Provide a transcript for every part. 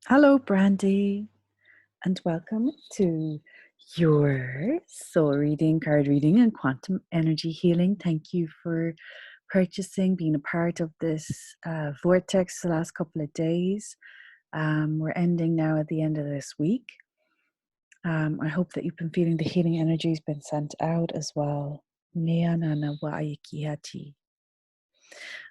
Hello, Brandi, and welcome to your soul reading, card reading, and quantum energy healing. Thank you for purchasing, being a part of this vortex the last couple of days. We're ending now at the end of this week. I hope that you've been feeling the healing energies been sent out as well.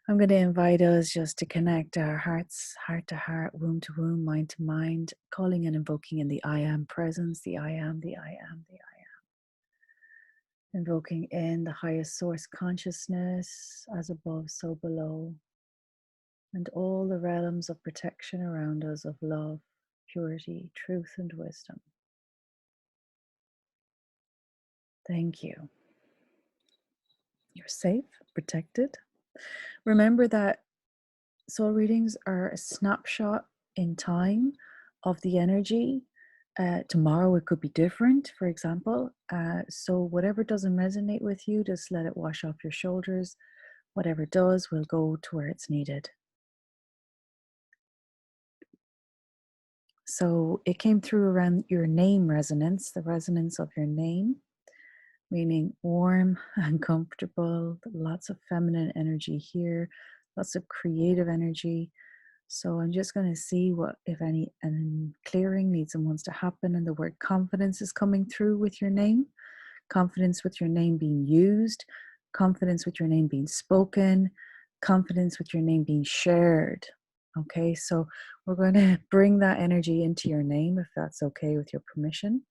I'm going to invite us just to connect our hearts, heart to heart, womb to womb, mind to mind, calling and invoking in the I am presence, the I am, the I am, the I am. Invoking in the highest source consciousness, as above, so below, and all the realms of protection around us of love, purity, truth, and wisdom. Thank you. You're safe, protected. Remember that soul readings are a snapshot in time of the energy. Tomorrow it could be different, for example. So whatever doesn't resonate with you, just let it wash off your shoulders. Whatever does will go to where it's needed. So it came through around your name resonance, the resonance of your name, meaning warm and comfortable, lots of feminine energy here, lots of creative energy. So I'm just going to see what, if any, clearing needs and wants to happen. And the word confidence is coming through with your name. Confidence with your name being used. Confidence with your name being spoken. Confidence with your name being shared. Okay, so we're going to bring that energy into your name, if that's okay with your permission.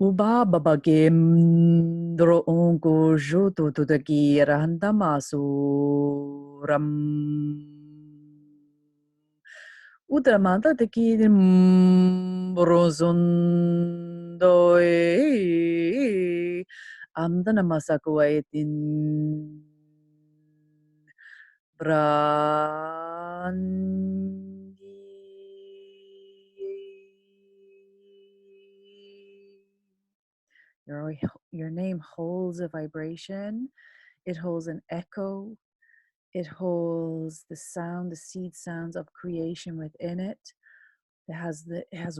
Uba babagim dro ongo joto to the giranda masuram. Udramanda de kirim brozondo amdana masakwaitin brandi. Your name holds a vibration. It holds an echo. It holds the sound, the seed sounds of creation within it. It has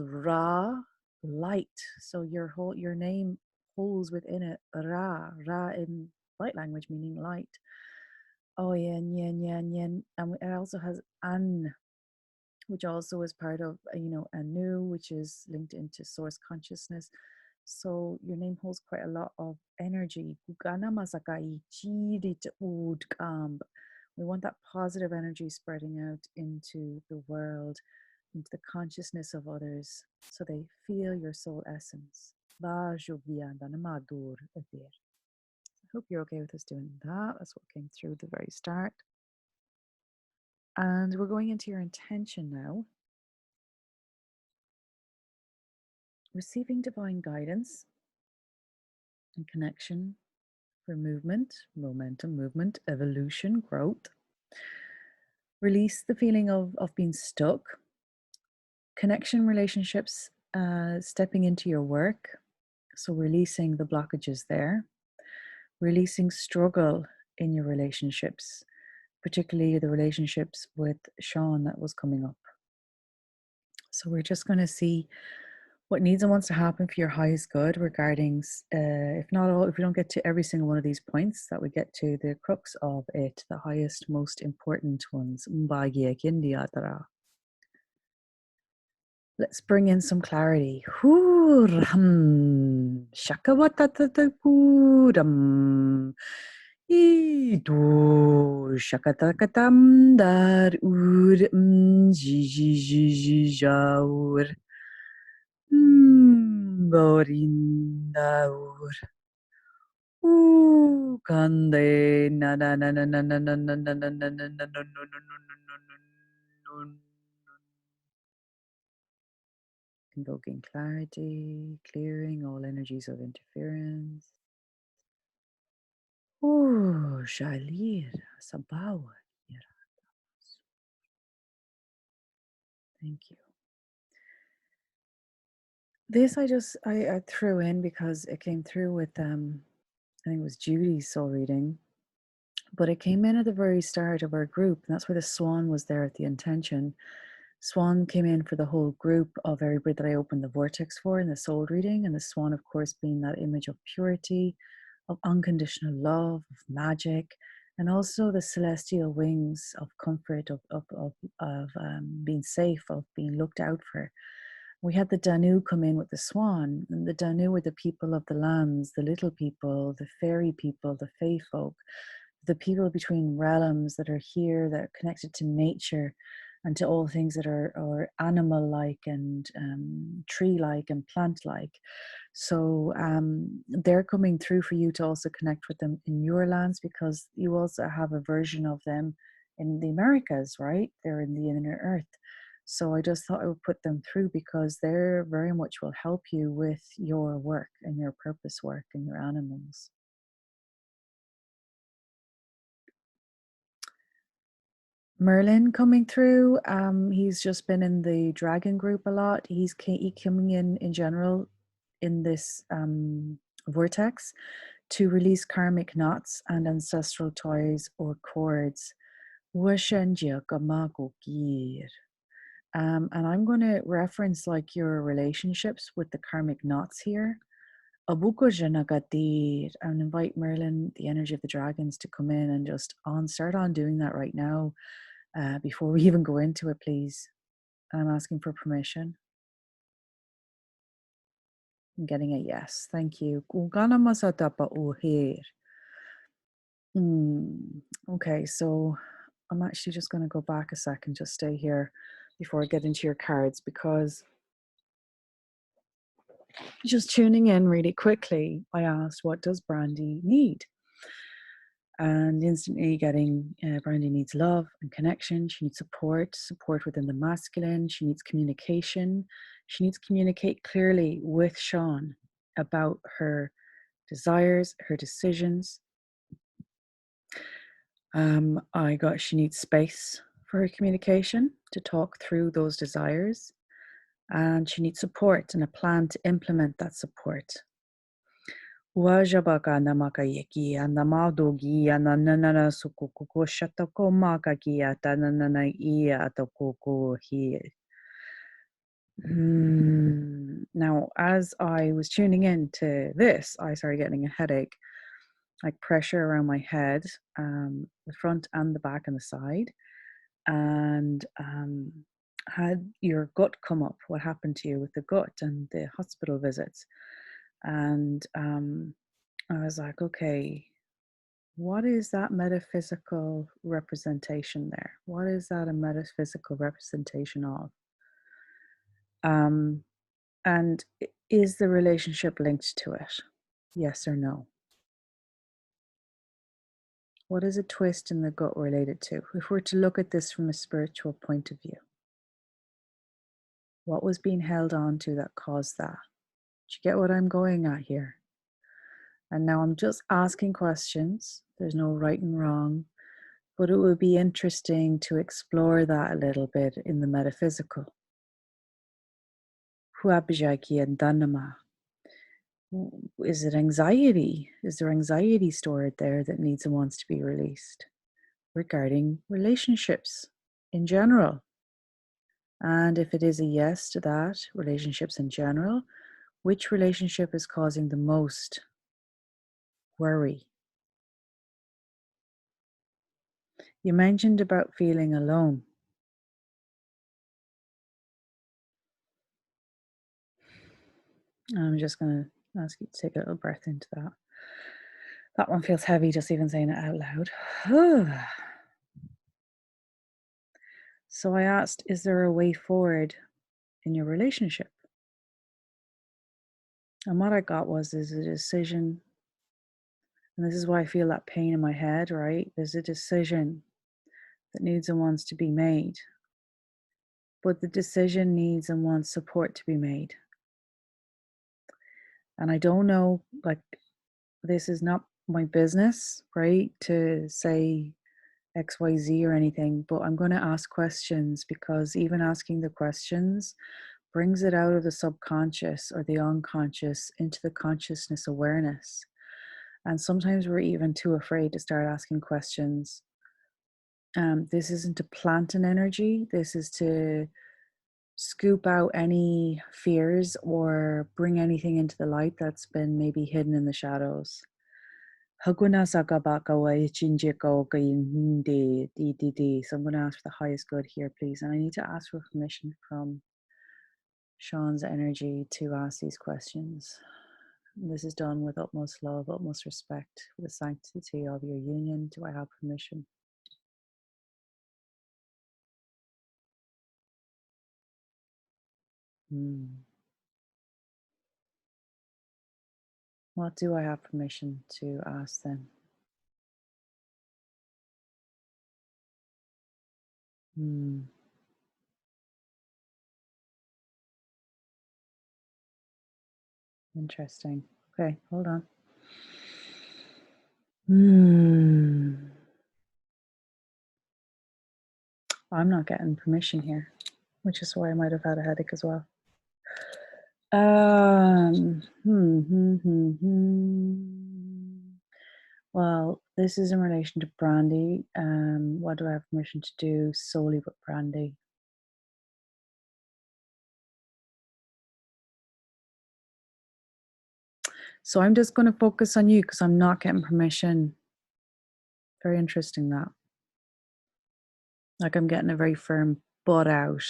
Ra, light. So your name holds within it Ra in light language meaning light. Oh yen yen yen yen, and it also has An, which also is part of Anu, which is linked into source consciousness. So your name holds quite a lot of energy. We want that positive energy spreading out into the world, into the consciousness of others, so they feel your soul essence. I hope you're okay with us doing that. That's what came through the very start. And we're going into your intention now. Receiving divine guidance and connection for movement, momentum, movement, evolution, growth. Release the feeling of being stuck. Connection relationships, stepping into your work. So releasing the blockages there. Releasing struggle in your relationships, particularly the relationships with Sean that was coming up. So we're just going to see what needs and wants to happen for your highest good regarding, if we don't get to every single one of these points, that we get to the crux of it, the highest, most important ones. Let's bring in some clarity. Shakawatatapuram. Idu shakatakatam dar ur jaur. Gorindaur. Kande na na na na na na na na na na na na na no no no no no no no. Invoking clarity, clearing all energies of interference. Shalir, Sabawa. Thank you. This I threw in because it came through with I think it was Judy's soul reading, but it came in at the very start of our group, and that's where the swan was there at the intention. Swan came in for the whole group of everybody that I opened the vortex for in the soul reading, and the swan, of course, being that image of purity, of unconditional love, of magic, and also the celestial wings of comfort, of being safe, of being looked out for. We had the Danu come in with the swan, and the Danu were the people of the lands, the little people, the fairy people, the fae folk, the people between realms that are here, that are connected to nature and to all things that are animal-like and tree-like and plant-like. So they're coming through for you to also connect with them in your lands, because you also have a version of them in the Americas, right? They're in the inner earth. So I just thought I would put them through because they're very much will help you with your work and your purpose work and your animals. Merlin coming through. He's just been in the dragon group a lot. He coming in general in this vortex to release karmic knots and ancestral ties or cords. Washenjia gamagogir. And I'm going to reference like your relationships with the karmic knots here. Abuko Janagadir, and invite Merlin, the energy of the dragons, to come in and just start on doing that right now. Before we even go into it, please. I'm asking for permission. I'm getting a yes. Thank you. Kugana masatapa uhir. Okay, so I'm actually just going to go back a second, just stay here before I get into your cards, because just tuning in really quickly, I asked, what does Brandi need? And instantly getting Brandi needs love and connection. She needs support within the masculine. She needs communication. She needs to communicate clearly with Sean about her desires, her decisions. She needs space for her communication to talk through those desires. And she needs support and a plan to implement that support. Wajabaka namakayeki anamadogi ananana sukukuko shatako makaki atanana ia atokoko hi. Now, as I was tuning in to this, I started getting a headache, like pressure around my head, the front and the back and the side. And had your gut come up? What happened to you with the gut and the hospital visits? And I was like, okay, what is that metaphysical representation there? What is that a metaphysical representation of? And is the relationship linked to it? Yes or no? What is a twist in the gut related to? If we're to look at this from a spiritual point of view, what was being held on to that caused that? Do you get what I'm going at here? And now I'm just asking questions. There's no right and wrong, but it would be interesting to explore that a little bit in the metaphysical. Huabjaki and Dhanama. Is it anxiety? Is there anxiety stored there that needs and wants to be released regarding relationships in general? And if it is a yes to that, relationships in general, which relationship is causing the most worry? You mentioned about feeling alone. I'm just going to ask you to take a little breath into that. That one feels heavy just even saying it out loud. So I asked, is there a way forward in your relationship? And what I got is a decision. And this is why I feel that pain in my head, right? There's a decision that needs and wants to be made. But the decision needs and wants support to be made. And I don't know, like, this is not my business, right? To say XYZ or anything, but I'm going to ask questions, because even asking the questions brings it out of the subconscious or the unconscious into the consciousness awareness. And sometimes we're even too afraid to start asking questions. This isn't to plant an energy. This is to scoop out any fears or bring anything into the light that's been maybe hidden in the shadows. Haguna sakabaka wa ichinjiko kaindi di. So I'm going to ask for the highest good here, please. And I need to ask for permission from Sean's energy to ask these questions. This is done with utmost love, utmost respect for the sanctity of your union. Do I have permission? What do I have permission to ask then? Interesting. Okay, hold on. I'm not getting permission here, which is why I might have had a headache as well. Well, this is in relation to Brandi. What do I have permission to do solely with Brandi? So I'm just going to focus on you because I'm not getting permission. Very interesting that. Like I'm getting a very firm butt out.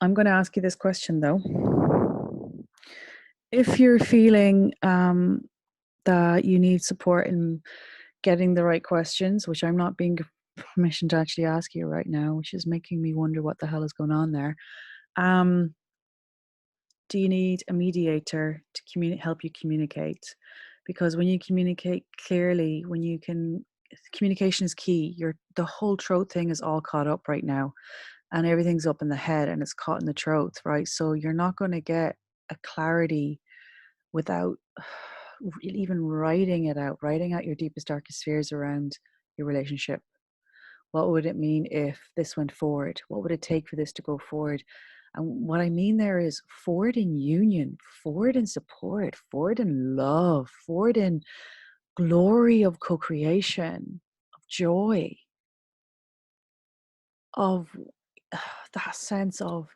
I'm going to ask you this question though. If you're feeling that you need support in getting the right questions, which I'm not being permission to actually ask you right now, which is making me wonder what the hell is going on there. Do you need a mediator to help you communicate? Because when you communicate clearly, communication is key. The whole throat thing is all caught up right now, and everything's up in the head and it's caught in the throat, right? So you're not going to get a clarity without even writing out your deepest, darkest fears around your relationship. What would it mean if this went forward? What would it take for this to go forward? And what I mean there is forward in union, forward in support, forward in love, forward in glory of co-creation, of joy, of that sense of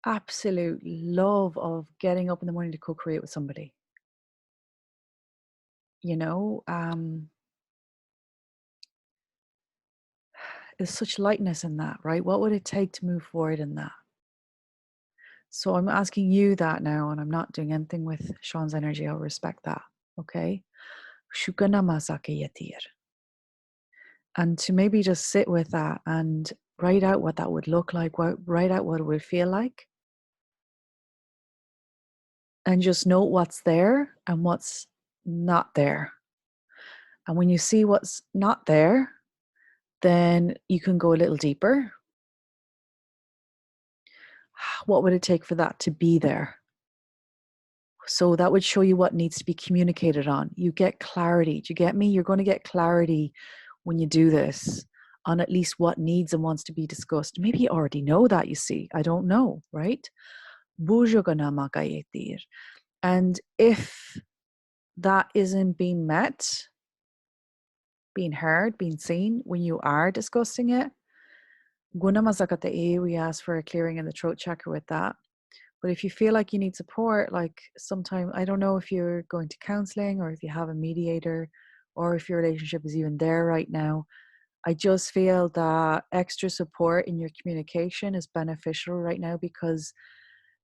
absolute love of getting up in the morning to co-create with somebody. There's such lightness in that, right? What would it take to move forward in that? So I'm asking you that now, and I'm not doing anything with Sean's energy. I'll respect that. Okay. And to maybe just sit with that and write out what that would look like, write out what it would feel like, and just note what's there and what's not there. And when you see what's not there, then you can go a little deeper. What would it take for that to be there? So that would show you what needs to be communicated on. You get clarity. Do you get me? You're going to get clarity when you do this on at least what needs and wants to be discussed. Maybe you already know that, you see. I don't know, right? And if that isn't being met, being heard, being seen when you are discussing it, we ask for a clearing in the throat chakra with that. But if you feel like you need support, like sometime, I don't know if you're going to counseling or if you have a mediator or if your relationship is even there right now. I just feel that extra support in your communication is beneficial right now because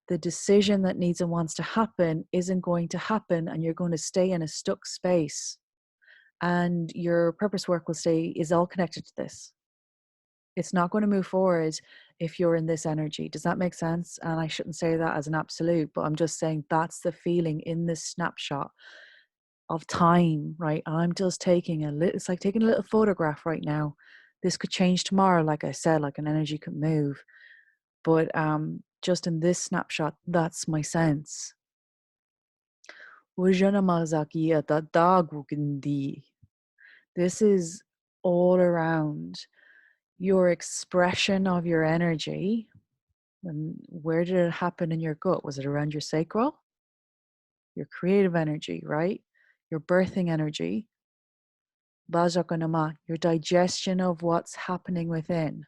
the decision that needs and wants to happen isn't going to happen and you're going to stay in a stuck space. And your purpose work is all connected to this. It's not going to move forward if you're in this energy. Does that make sense? And I shouldn't say that as an absolute, but I'm just saying that's the feeling in this snapshot of time, right? I'm just taking it's like taking a little photograph right now. This could change tomorrow, like I said, like an energy could move. But just in this snapshot, that's my sense. This is all around your expression of your energy. And where did it happen in your gut? Was it around your sacral? Your creative energy, right? Your birthing energy. Bajakanama, your digestion of what's happening within.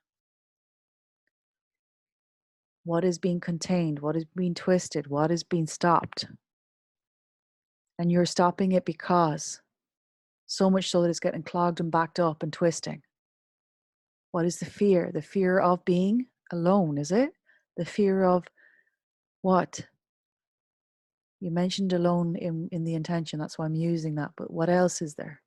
What is being contained? What is being twisted? What is being stopped? And you're stopping it because so much so that it's getting clogged and backed up and twisting. What is the fear? The fear of being alone, is it? The fear of what? You mentioned alone in the intention, that's why I'm using that, but what else is there?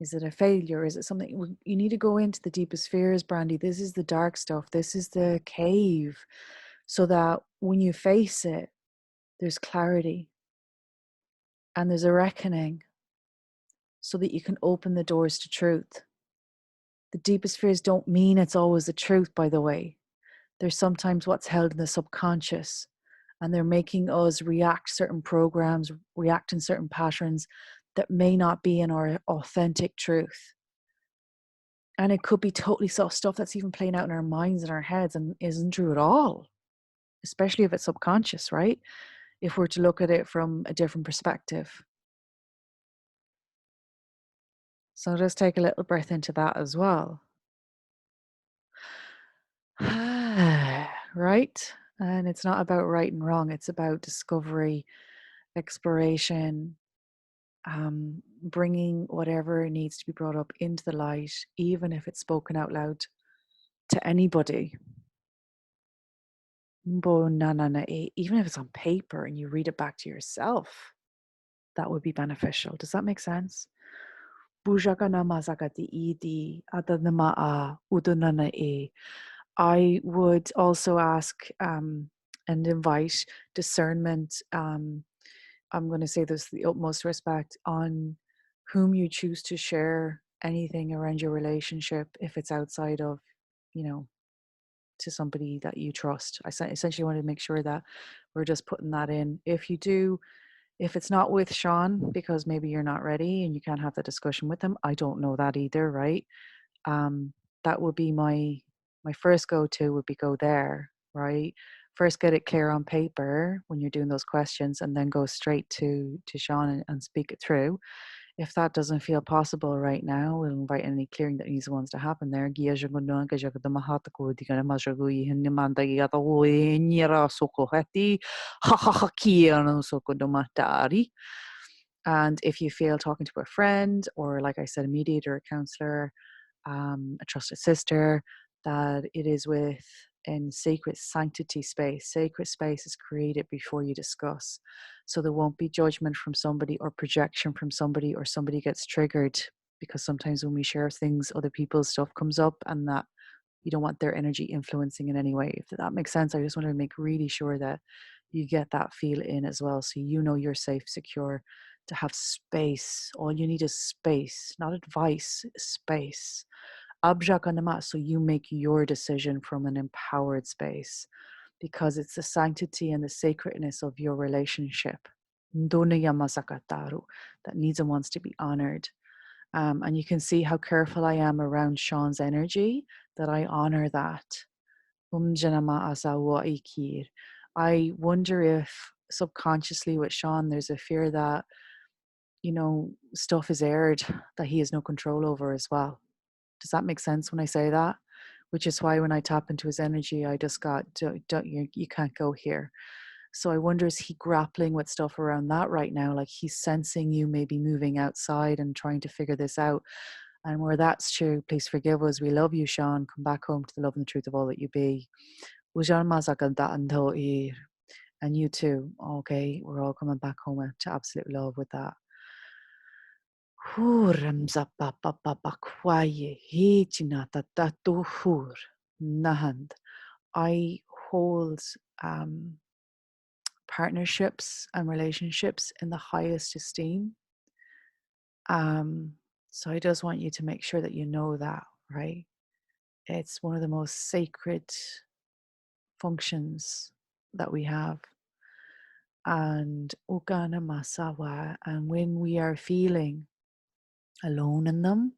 Is it a failure? Is it something you need to go into the deepest fears, Brandy? This is the dark stuff. This is the cave. So that when you face it, there's clarity and there's a reckoning so that you can open the doors to truth. The deepest fears don't mean it's always the truth, by the way. There's sometimes what's held in the subconscious, and they're making us react certain programs, react in certain patterns that may not be in our authentic truth. And it could be totally soft stuff that's even playing out in our minds and our heads and isn't true at all, especially if it's subconscious, right? If we're to look at it from a different perspective. So just take a little breath into that as well. Right? And it's not about right and wrong, it's about discovery, exploration, bringing whatever needs to be brought up into the light, even if it's spoken out loud to anybody. Even if it's on paper and you read it back to yourself, that would be beneficial. Does that make sense? I would also ask and invite discernment. I'm going to say this with the utmost respect on whom you choose to share anything around your relationship if it's outside of, you know, to somebody that you trust. I essentially want to make sure that we're just putting that in. If it's not with Sean, because maybe you're not ready and you can't have the discussion with him, I don't know that either, right? Um, that would be my first go-to would be go there, right? First get it clear on paper when you're doing those questions and then go straight to Sean and speak it through. If that doesn't feel possible right now, we'll invite any clearing that needs wants to happen there. And if you feel talking to a friend or, like I said, a mediator, a counselor, a trusted sister, that it is with in sacred sanctity space. Sacred space is created before you discuss. So there won't be judgment from somebody or projection from somebody or somebody gets triggered because sometimes when we share things, other people's stuff comes up and that you don't want their energy influencing in any way. If that makes sense, I just want to make really sure that you get that feel in as well. So you know you're safe, secure, to have space. All you need is space, not advice, space. Abjakanama, so you make your decision from an empowered space because it's the sanctity and the sacredness of your relationship. Ndonaya masakataru, that needs and wants to be honored. And you can see how careful I am around Sean's energy, that I honor that. Umjanama asawa ikir. I wonder if subconsciously with Sean, there's a fear that, stuff is aired that he has no control over as well. Does that make sense when I say that? Which is why when I tap into his energy, I just got, don't, you can't go here. So I wonder, is he grappling with stuff around that right now? Like he's sensing you maybe moving outside and trying to figure this out. And where that's true, please forgive us. We love you, Sean. Come back home to the love and the truth of all that you be. And you too. Okay, we're all coming back home to absolute love with that. Nahand. I hold partnerships and relationships in the highest esteem. So I just want you to make sure that you know that, right? It's one of the most sacred functions that we have. And Ugana Masawa, and when we are feeling alone in them,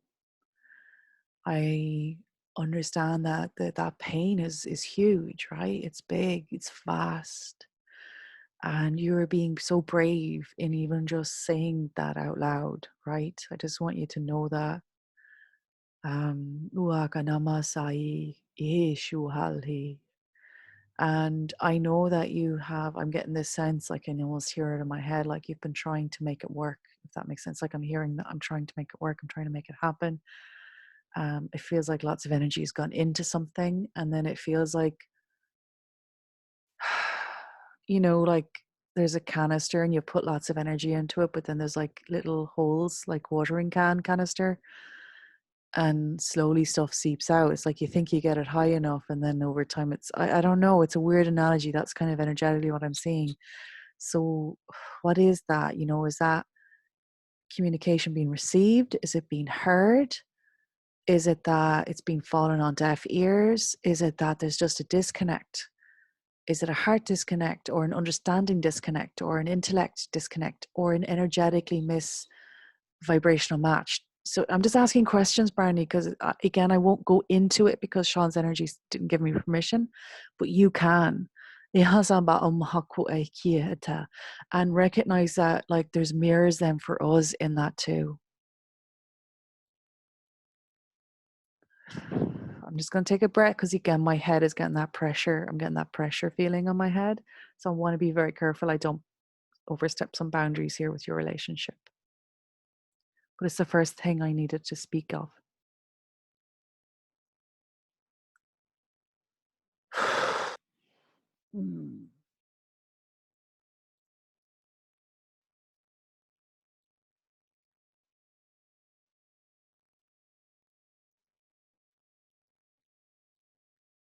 I understand that pain is huge, right? It's big, it's vast. And you're being so brave in even just saying that out loud, right? I just want you to know that. Uakanama sai Shuhalhi. And I know that I'm getting this sense, like I can almost hear it in my head, like you've been trying to make it work, if that makes sense. Like I'm hearing that I'm trying to make it work, I'm trying to make it happen. It feels like lots of energy has gone into something, and then it feels like, like there's a canister and you put lots of energy into it, but then there's like little holes, like watering can canister, and slowly stuff seeps out. It's like you think you get it high enough, and then over time I don't know, it's a weird analogy. That's kind of energetically what I'm seeing. So what is that? Is that communication being received? Is it being heard? Is it that it's been falling on deaf ears? Is it that there's just a disconnect? Is it a heart disconnect, or an understanding disconnect, or an intellect disconnect, or an energetically vibrational match? So I'm just asking questions, Brandi, because again, I won't go into it because Sean's energies didn't give me permission, but you can. And recognize that, like, there's mirrors then for us in that too. I'm just going to take a breath because, again, my head is getting that pressure. I'm getting that pressure feeling on my head. So I want to be very careful I don't overstep some boundaries here with your relationship. But it's the first thing I needed to speak of. Hmm.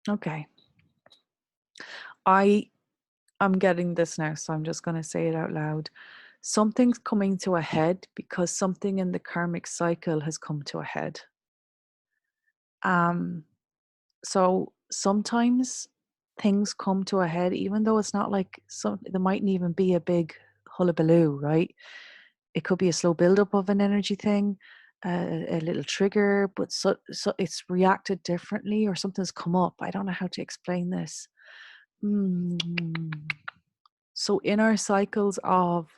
Okay. I'm getting this now, so I'm just going to say it out loud. Something's coming to a head because something in the karmic cycle has come to a head. Um, so sometimes things come to a head, even though it's not like there mightn't even be a big hullabaloo, right? It could be a slow buildup of an energy thing, a little trigger, but so it's reacted differently, or something's come up. I don't know how to explain this. Mm. So in our cycles of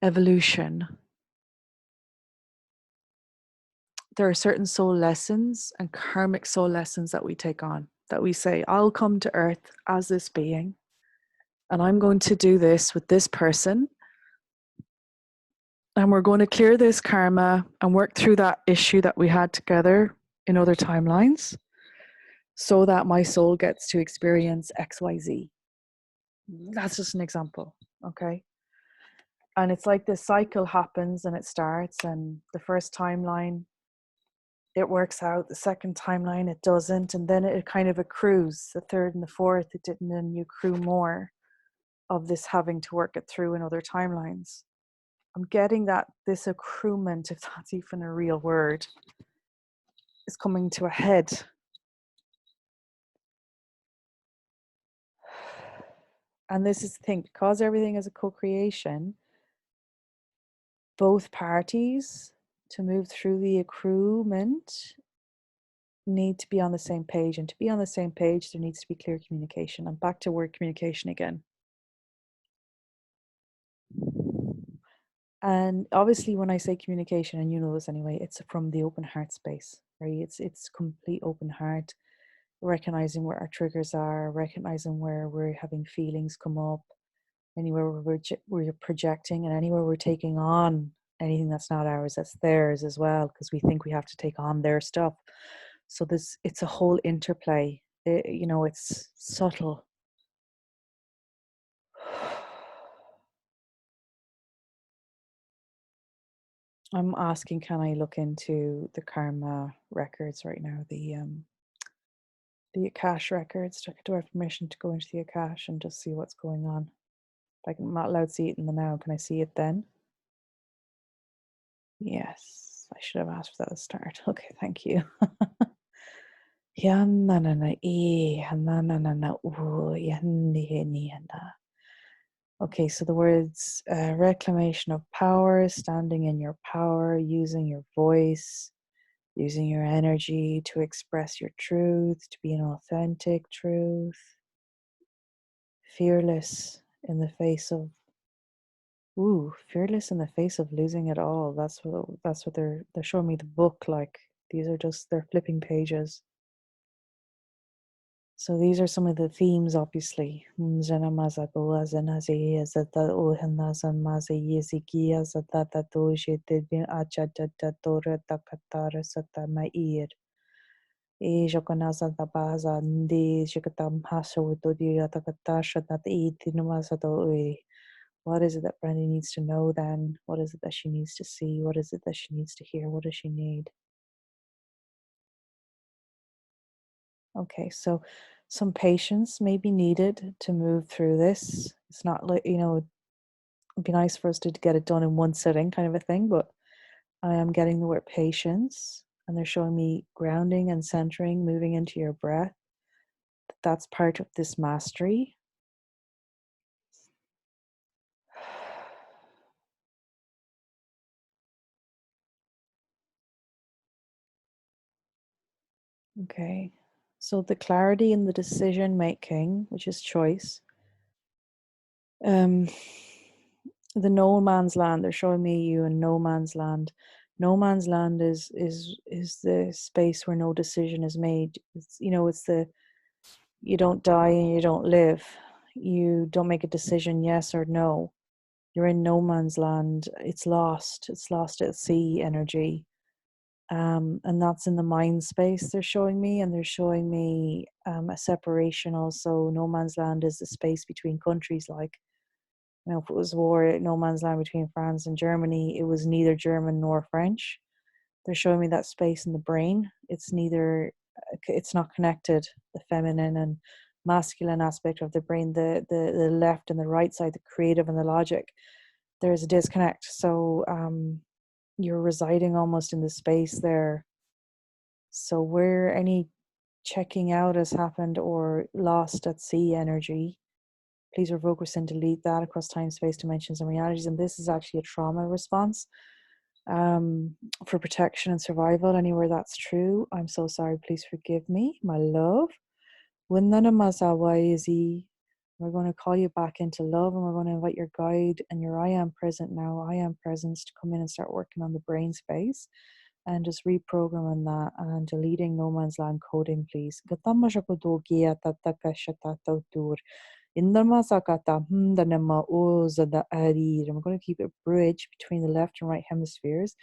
evolution, there are certain soul lessons and karmic soul lessons that we take on, that we say, I'll come to earth as this being, and I'm going to do this with this person, and we're going to clear this karma and work through that issue that we had together in other timelines so that my soul gets to experience XYZ. That's just an example, okay? And it's like this cycle happens and it starts, and the first timeline, it works out. The second timeline, it doesn't. And then it kind of accrues. The third and the fourth, it didn't. And you accrue more of this having to work it through in other timelines. I'm getting that this accruement, if that's even a real word, is coming to a head. And this is the thing, because everything is a co-creation, both parties, to move through the accruement, need to be on the same page. And to be on the same page, there needs to be clear communication. I'm back to word communication again. And obviously, when I say communication, and you know this anyway, it's from the open heart space, right? It's complete open heart, recognizing where our triggers are, recognizing where we're having feelings come up, anywhere where we're projecting, and anywhere we're taking on anything that's not ours, that's theirs as well, because we think we have to take on their stuff. So it's a whole interplay. It's subtle. I'm asking, can I look into the karma records right now? The Akash records. Do I have permission to go into the Akash and just see what's going on? Like, I'm not allowed to see it in the now. Can I see it then? Yes. I should have asked for that at the start. Okay, thank you. Okay, so the words reclamation of power, standing in your power, using your voice, using your energy to express your truth, to be an authentic truth, fearless in the face of Ooh, fearless in the face of losing it all. That's what they're showing me the book like. These are just they're flipping pages. So these are some of the themes, obviously. Mjana mazagoa zanazi azata uhanazan mazi yiziki azata doje dibin achata tora takatara sata mair. E jokanaza da baza ndi jikatam hasa witodi atakatasha that e tinumazado e. What is it that Brandi needs to know then? What is it that she needs to see? What is it that she needs to hear? What does she need? Okay, so some patience may be needed to move through this. It's not like, it'd be nice for us to get it done in one sitting kind of a thing, but I am getting the word patience, and they're showing me grounding and centering, moving into your breath. That's part of this mastery. Okay, so the clarity in the decision making, which is choice. Um, the no man's land. They're showing me you in no man's land. No man's land is the space where no decision is made. It's the you don't die and you don't live. You don't make a decision, yes or no. You're in no man's land. It's lost. It's lost at sea energy. And that's in the mind space they're showing me, and they're showing me a separation also. No man's land is the space between countries, like, if it was war, no man's land between France and Germany, it was neither German nor French. They're showing me that space in the brain. It's not connected, the feminine and masculine aspect of the brain, the left and the right side, the creative and the logic. There's a disconnect. So you're residing almost in the space there. So where any checking out has happened or lost at sea energy, please revoke, rescind, delete that across time, space, dimensions, and realities. And this is actually a trauma response for protection and survival. Anywhere that's true, I'm so sorry. Please forgive me, my love. Windana Mazawa. We're going to call you back into love, and we're going to invite your guide and your I am present now, I am presence, to come in and start working on the brain space and just reprogramming that and deleting no man's land coding, please. Indamasakata Hundanema Oza the Arir. I'm going to keep a bridge between the left and right hemispheres.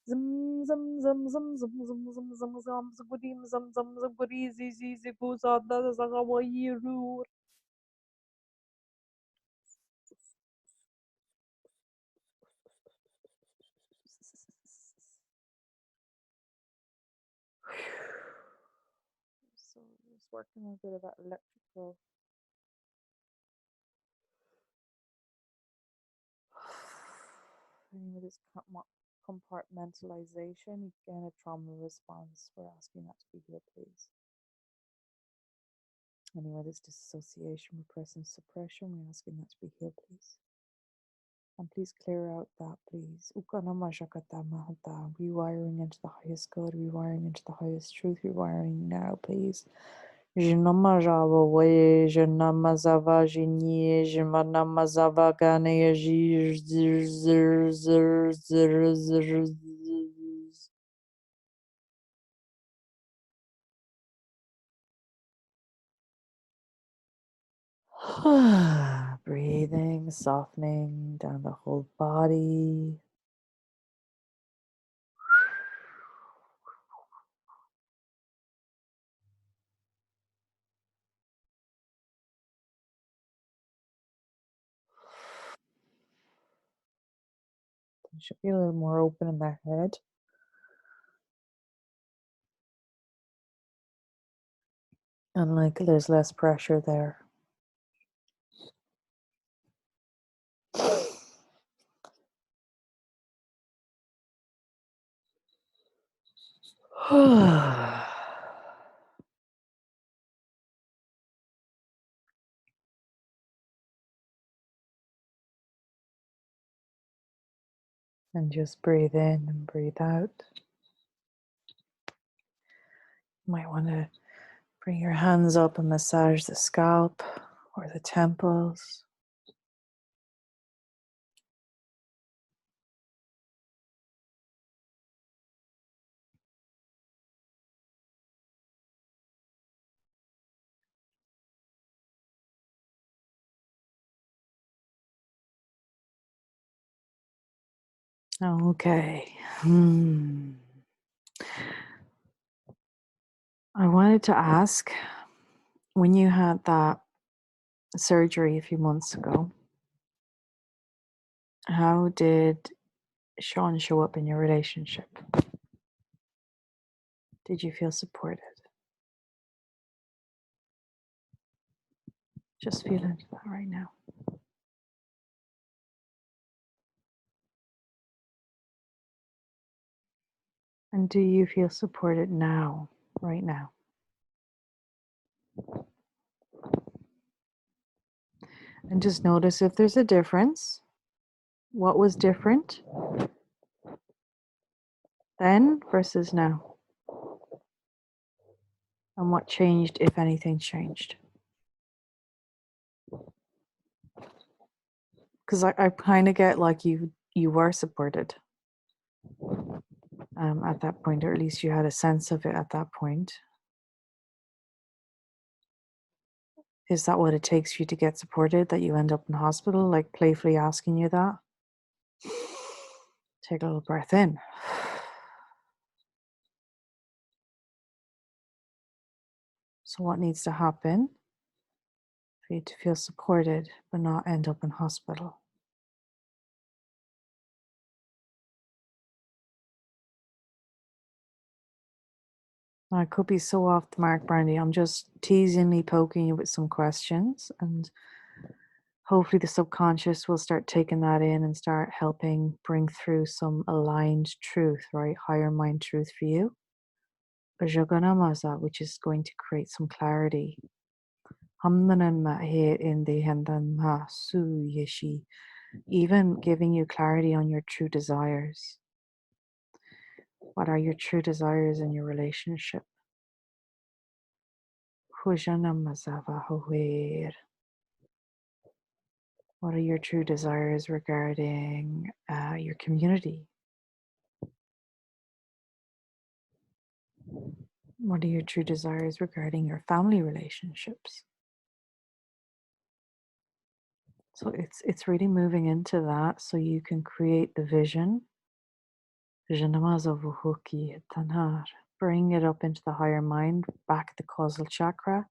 Zum zum zum zum zum zum zum zum zum zugudim zum zum zugudi zi zi zi guza da zaga wa yiru. So just working a bit of that electrical with this compartmentalization, again a trauma response. We're asking that to be healed, please. Anyway, this dissociation, repression, suppression, we're asking that to be healed, please. And please clear out that, please. Rewiring into the highest good, rewiring into the highest truth, rewiring now, please. Jinamajava way, Jinamazava Jini, Jimanamazava Gane, Zir Zir Zir Zir Zir. Breathing, softening down the whole body. should feel a little more open in their head. And like there's less pressure there. And just breathe in and breathe out. You might want to bring your hands up and massage the scalp or the temples. Okay. I wanted to ask, when you had that surgery a few months ago, how did Sean show up in your relationship? Did you feel supported? Just feel into that right now. And do you feel supported now, right now? And just notice if there's a difference. What was different then versus now? And what changed, if anything changed? Because I kind of get like you were supported at that point, or at least you had a sense of it at that point. Is that what it takes for you to get supported, that you end up in hospital, like playfully asking you that? Take a little breath in. So what needs to happen for you to feel supported but not end up in hospital? I could be so off the mark, Brandi. I'm just teasingly poking you with some questions, and hopefully the subconscious will start taking that in and start helping bring through some aligned truth, right? Higher mind truth for you. Jaganamaza, which is going to create some clarity. Even giving you clarity on your true desires. What are your true desires in your relationship? What are your true desires regarding your community? What are your true desires regarding your family relationships? So it's really moving into that so you can create the vision. Bring it up into the higher mind, back at the causal chakra,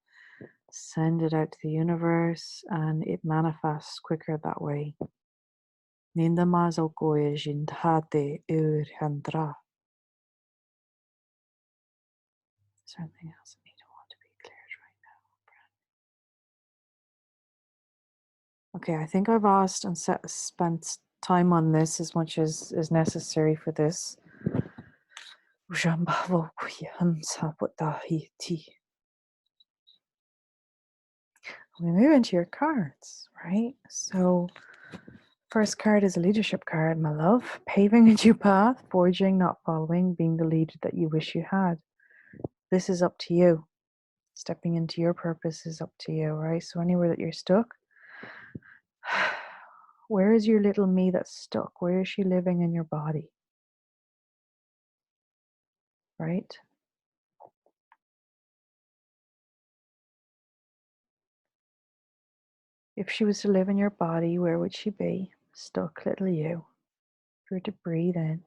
send it out to the universe, and it manifests quicker that way. Is there anything else I need to want to be cleared right now? Okay, I think I've asked and spent time on this as much as is necessary for this. We move into your cards, right? So first card is a leadership card, my love. Paving a new path, forging, not following, being the leader that you wish you had. This is up to you. Stepping into your purpose is up to you, right? So anywhere that you're stuck, where is your little me that's stuck? Where is she living in your body? Right? If she was to live in your body, where would she be? Stuck little you. For her to breathe in.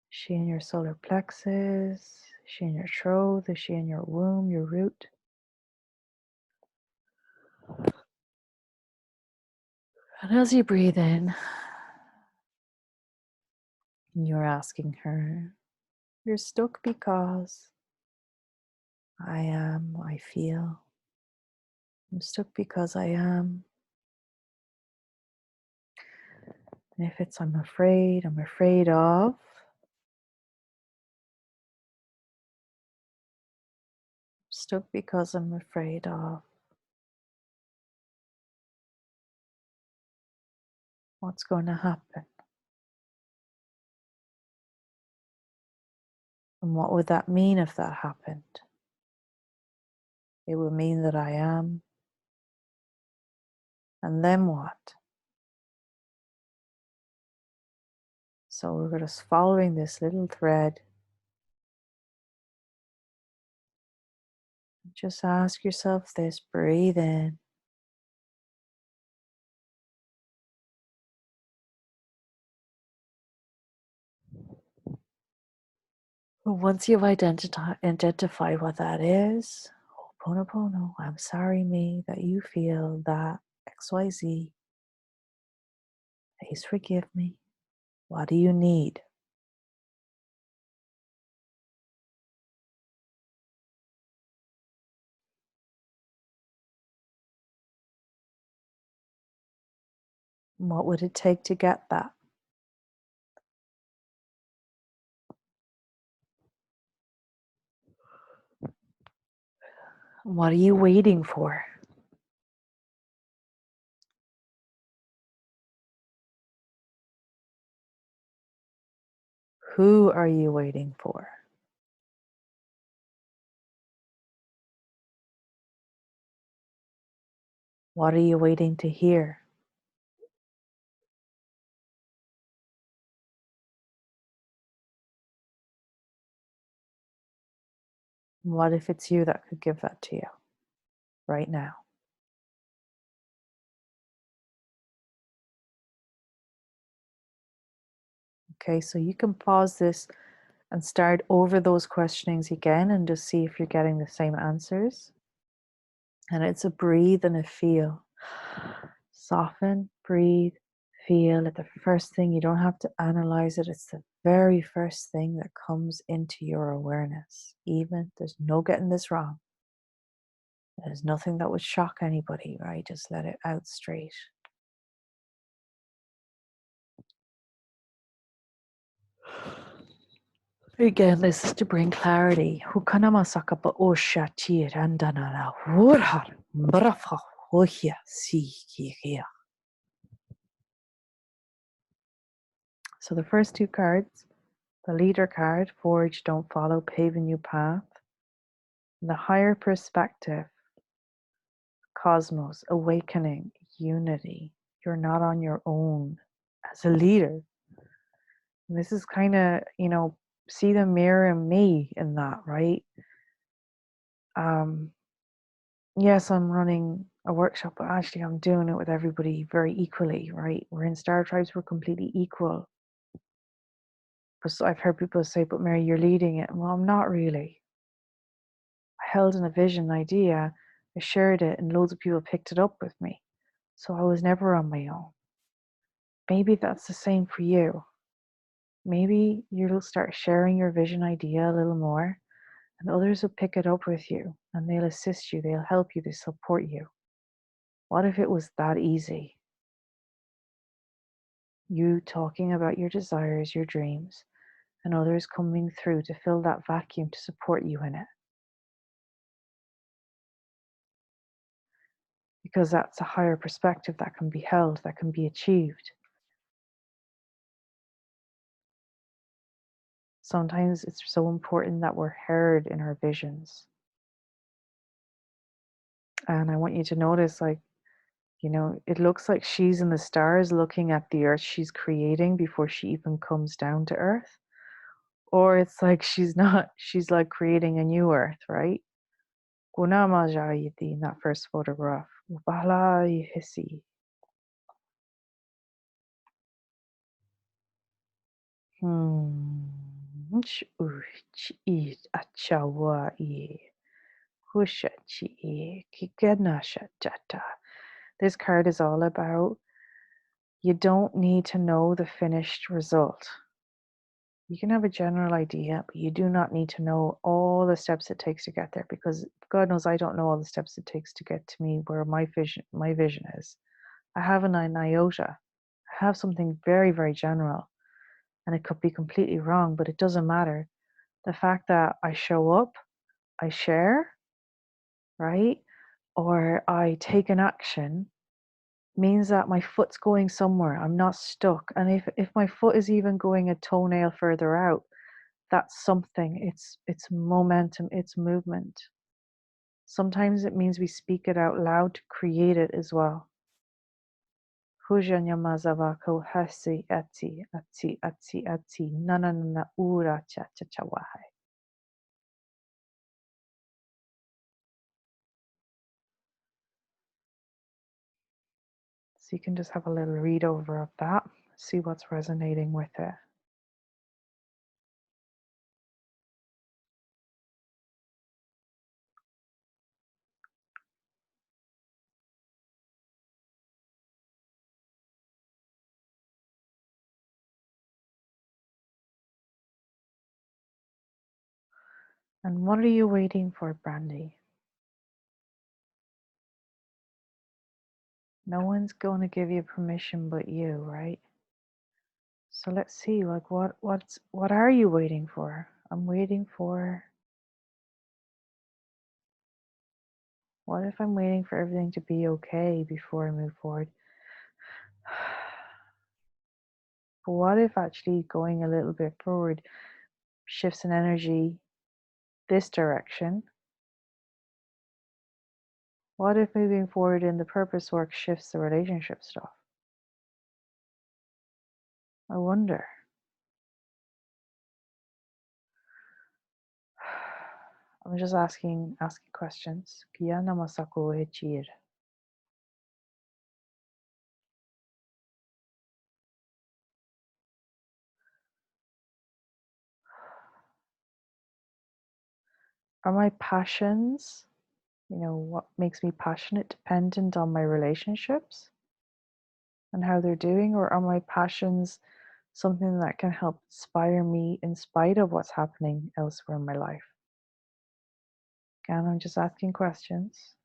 Is she in your solar plexus? Is she in your throat? Is she in your womb, your root? And as you breathe in, You're asking her, you're stuck because I am, I feel. I'm stuck because I am. And if it's I'm afraid of. Stuck because I'm afraid of what's going to happen. And what would that mean if that happened? It would mean that I am. And then what? So we're just following this little thread. Just ask yourself this, breathe in. Once you've identified what that is, Ho'oponopono, I'm sorry, me, that you feel that XYZ. Please forgive me. What do you need? What would it take to get that? What are you waiting for? Who are you waiting for? What are you waiting to hear? What if it's you that could give that to you right now? Okay, so you can pause this and start over those questionings again and just see if you're getting the same answers. And it's a breathe and a feel. Soften, breathe, feel it. The first thing, you don't have to analyze it. It's the very first thing that comes into your awareness. Even there's no getting this wrong. There's nothing that would shock anybody, right? Just let it out straight. Again, this is to bring clarity. Hukanama sakapa osha chi randanara wurhar brafa hohia si kiria. So the first two cards, the leader card, forge, don't follow, pave a new path. The higher perspective, cosmos, awakening, unity. You're not on your own as a leader. And this is kind of, see the mirror in me in that, right? Yes, I'm running a workshop, but actually I'm doing it with everybody very equally, right? We're in Star Tribes, we're completely equal. But I've heard people say, but Mary, you're leading it. Well, I'm not really. I held in a vision idea, I shared it, and loads of people picked it up with me. So I was never on my own. Maybe that's the same for you. Maybe you'll start sharing your vision idea a little more, and others will pick it up with you, and they'll assist you, they'll help you, they'll support you. What if it was that easy? You talking about your desires, your dreams, and others coming through to fill that vacuum to support you in it. Because that's a higher perspective that can be held, that can be achieved. Sometimes it's so important that we're heard in our visions. And I want you to notice, it looks like she's in the stars looking at the earth she's creating before she even comes down to earth. Or it's like she's not, she's like creating a new earth, right? Gunama Jayati in that first photograph. Ubala Hisi. Achawa Hushachi Kiganasha Jata. This card is all about you don't need to know the finished result. You can have a general idea, but you do not need to know all the steps it takes to get there, because God knows I don't know all the steps it takes to get to me where my vision is. I have an iota. I have something very, very general, and it could be completely wrong, but it doesn't matter. The fact that I show up, I share, right? Or I take an action means that my foot's going somewhere. I'm not stuck. And if my foot is even going a toenail further out, that's something. It's momentum, it's movement. Sometimes it means we speak it out loud to create it as well. Hujanyamazavako hasi ati ati ati ati nanana ura cha cha cha wahai. So you can just have a little read over of that, see what's resonating with it. And what are you waiting for, Brandi? No one's going to give you permission but you, right? So let's see, like what are you waiting for? I'm waiting for, what if I'm waiting for everything to be okay before I move forward? But what if actually going a little bit forward shifts an energy this direction? What if moving forward in the purpose work shifts the relationship stuff? I wonder. I'm just asking questions. Kia namasako e chir. Are my passions, what makes me passionate, dependent on my relationships and how they're doing? Or are my passions something that can help inspire me in spite of what's happening elsewhere in my life? Again, I'm just asking questions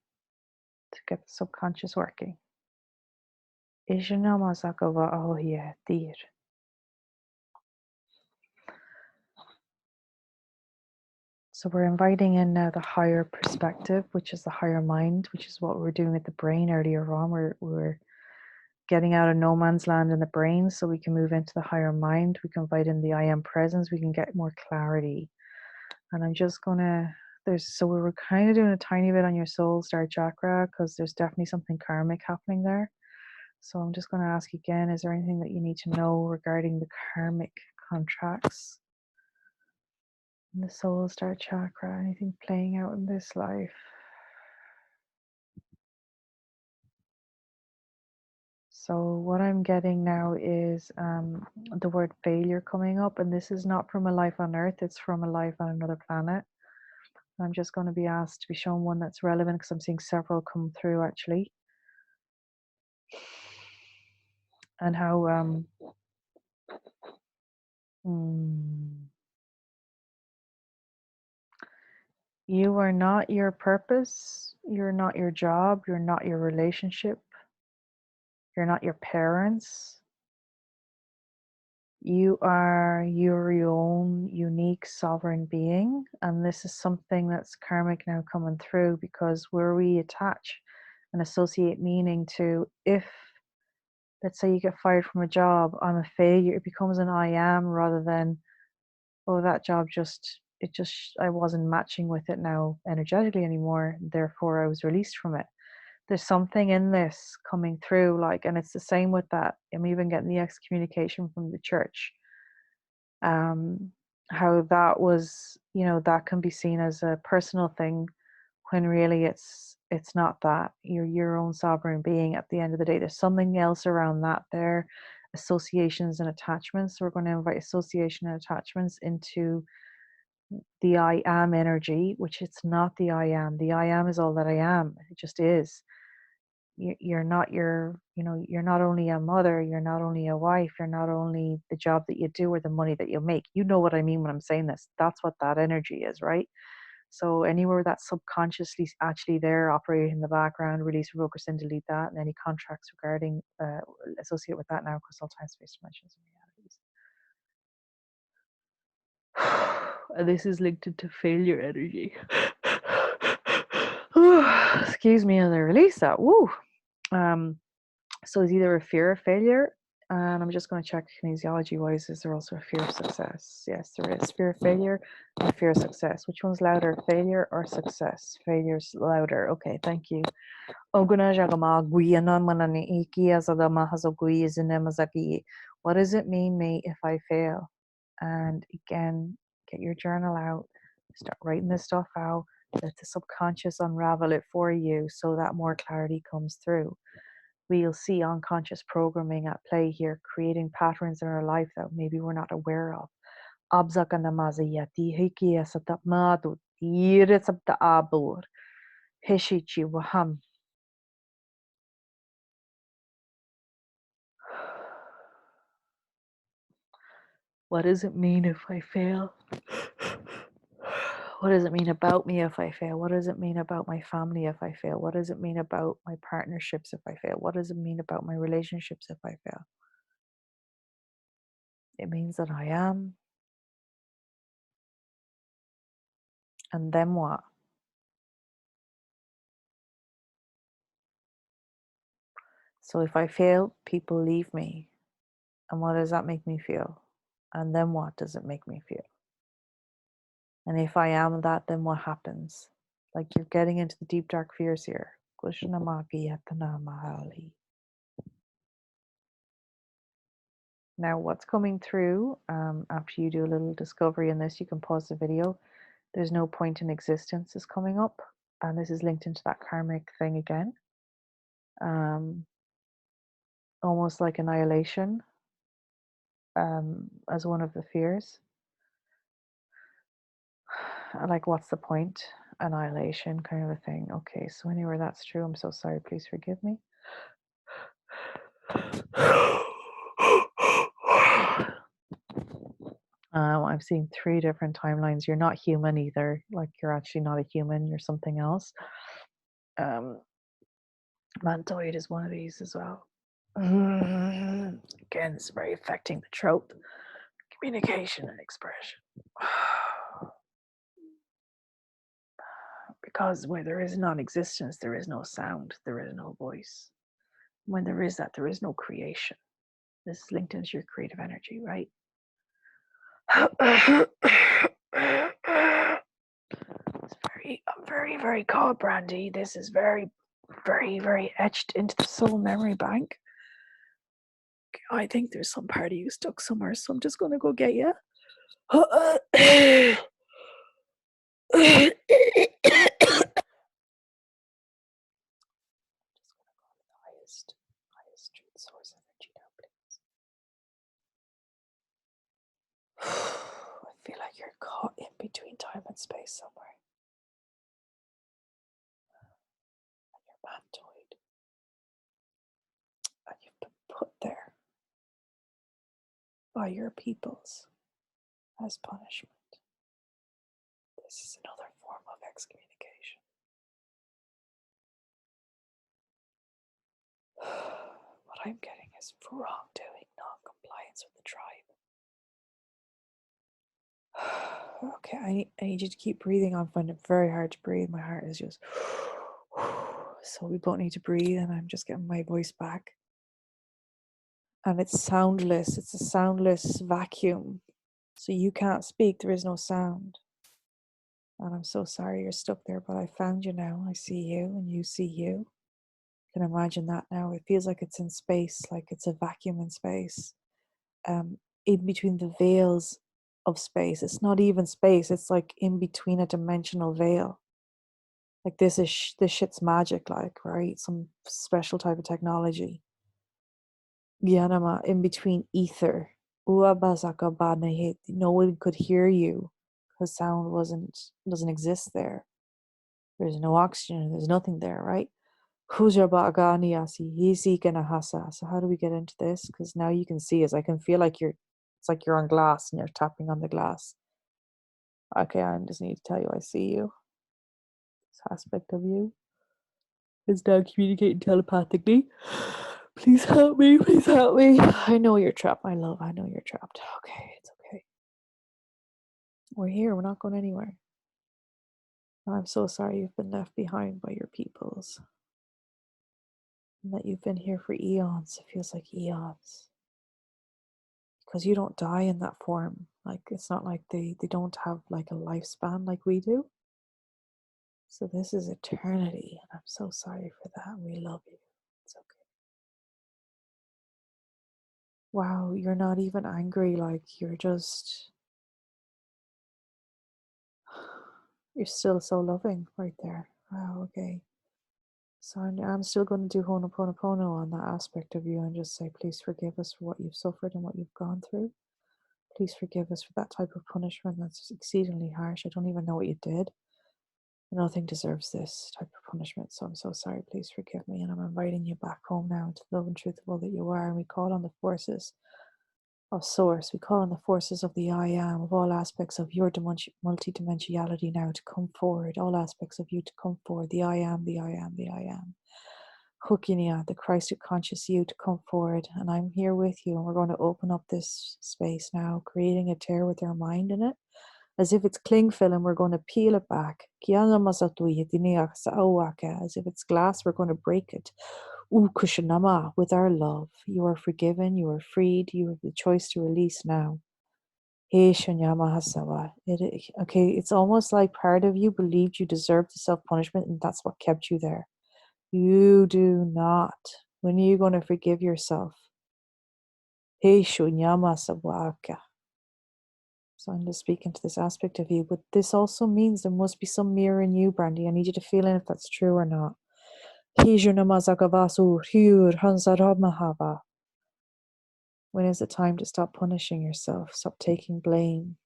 to get the subconscious working. Ishinama ahoye dir. So we're inviting in now the higher perspective, which is the higher mind, which is what we were doing with the brain earlier on. We're getting out of no man's land in the brain so we can move into the higher mind. We can invite in the I am presence. We can get more clarity. And I'm just gonna, so we were kind of doing a tiny bit on your soul star chakra because there's definitely something karmic happening there. So I'm just going to ask again, is there anything that you need to know regarding the karmic contracts in the soul star chakra? Anything playing out in this life? So what I'm getting now is the word failure coming up, and this is not from a life on Earth, it's from a life on another planet. I'm just going to be asked to be shown one that's relevant because I'm seeing several come through actually. And how you are not your purpose, you're not your job, you're not your relationship, you're not your parents. You are your own unique sovereign being. And this is something that's karmic now coming through, because where we attach and associate meaning to, if let's say you get fired from a job, I'm a failure, it becomes an I am, rather than, oh, that job I wasn't matching with it now energetically anymore, therefore I was released from it. There's something in this coming through, like, and it's the same with that. I'm even getting the excommunication from the church. How that was, that can be seen as a personal thing, when really it's not that. You're your own sovereign being at the end of the day. There's something else around that there, associations and attachments. So we're going to invite association and attachments into the I am energy, which it's not the I am. The I am is all that I am. It just is. you're not you're not only a mother, you're not only a wife, you're not only the job that you do or the money that you make. You know what I mean when I'm saying this. That's what that energy is, right? So anywhere that's subconsciously actually there operating in the background, release, revoke, rescind, delete that, and any contracts regarding associated with that now across all time, space, dimensions, and realities. And this is linked into failure energy. Excuse me as I release that. Woo. Um, so it's either a fear of failure, and I'm just going to check kinesiology wise, is there also a fear of success? Yes, there is. Fear of failure and fear of success. Which one's louder, failure or success? Failure's louder. Okay, thank you. What does it mean, mate, if I fail? And again, get your journal out, start writing this stuff out, let the subconscious unravel it for you so that more clarity comes through. We'll see unconscious programming at play here, creating patterns in our life that maybe we're not aware of. What does it mean if I fail? What does it mean about me if I fail? What does it mean about my family if I fail? What does it mean about my partnerships if I fail? What does it mean about my relationships if I fail? It means that I am. And then what? So if I fail, people leave me. And what does that make me feel? And then what does it make me feel? And if I am that, then what happens? Like you're getting into the deep dark fears here. Now, what's coming through after you do a little discovery in this, you can pause the video. There's no point in existence is coming up. And this is linked into that karmic thing again. Almost like annihilation as one of the fears. Like, what's the point? Annihilation kind of a thing. Okay, so anywhere that's true, I'm so sorry. Please forgive me. I'm seeing 3 different timelines. You're not human either. Like, you're actually not a human. You're something else. Mantoid is one of these as well. Again, it's very affecting the throat, communication, and expression. Because where there is non-existence, there is no sound, there is no voice. When there is that, there is no creation. This is linked into your creative energy, right? It's very, very cold, Brandi. This is very, very, very etched into the soul memory bank. I think there's some part of you stuck somewhere, so I'm just going to go get you. Highest truth source energy now, please. I feel like you're caught in between time and space somewhere. And you're mantoid. And you've been put there by your peoples as punishment. This is another form of excommunication. What I'm getting is wrongdoing, non-compliance with the tribe. Okay, I need you to keep breathing. I'm finding it very hard to breathe. My heart is just... So we both need to breathe, and I'm just getting my voice back. And it's soundless. It's a soundless vacuum. So you can't speak. There is no sound. And I'm so sorry you're stuck there, but I found you now. I see you, and you see you. I can imagine that now. It feels like it's in space, like it's a vacuum in space. In between the veils of space. It's not even space. It's like in between a dimensional veil. Like this shit's magic, like, right? Some special type of technology. Yanama, in between ether. No one could hear you because sound doesn't exist there. There's no oxygen, there's nothing there, right? Kujabaganiasi, Hisikanahasa. So how do we get into this? Because now you can see as I can feel like it's like you're on glass and you're tapping on the glass. Okay, I just need to tell you I see you. This aspect of you is now communicating telepathically. Please help me, please help me. I know you're trapped, my love. I know you're trapped. Okay, it's okay. We're here, we're not going anywhere. And I'm so sorry you've been left behind by your peoples. And that you've been here for eons. It feels like eons. Because you don't die in that form. Like it's not like they don't have like a lifespan like we do. So this is eternity. And I'm so sorry for that. We love you. It's okay. Wow, you're not even angry, like you're still so loving right there. Wow, okay. So I'm still going to do Ho'oponopono on that aspect of you and just say, please forgive us for what you've suffered and what you've gone through. Please forgive us for that type of punishment that's exceedingly harsh. I don't even know what you did. Nothing deserves this type of punishment, so I'm so sorry. Please forgive me, and I'm inviting you back home now into the love and truth of all that you are, and we call on the forces of Source. We call on the forces of the I Am, of all aspects of your multidimensionality now to come forward, all aspects of you to come forward, the I Am, the I Am, the I Am. Hukinia, the Christ conscious you to come forward, and I'm here with you, and we're going to open up this space now, creating a tear with our mind in it, as if it's cling film, we're going to peel it back. As if it's glass, we're going to break it. Kushanama, with our love. You are forgiven, you are freed, you have the choice to release now. Okay, it's almost like part of you believed you deserved the self-punishment and that's what kept you there. You do not. When are you going to forgive yourself? So I'm just speaking to this aspect of you, but this also means there must be some mirror in you, Brandi. I need you to feel in if that's true or not. When is it time to stop punishing yourself? Stop taking blame.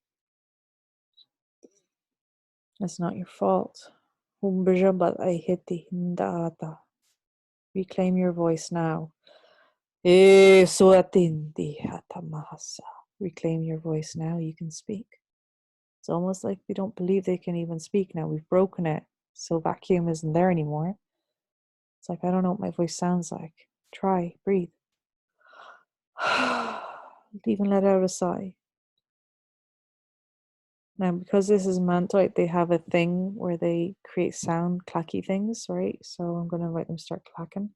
It's not your fault. Reclaim your voice now. Reclaim your voice now. You can speak. It's almost like they don't believe they can even speak now. We've broken it. So vacuum isn't there anymore. It's like, I don't know what my voice sounds like. Try, breathe. Even let out a sigh. Now, because this is Mantoite, they have a thing where they create sound, clacky things, right? So I'm going to invite them to start clacking.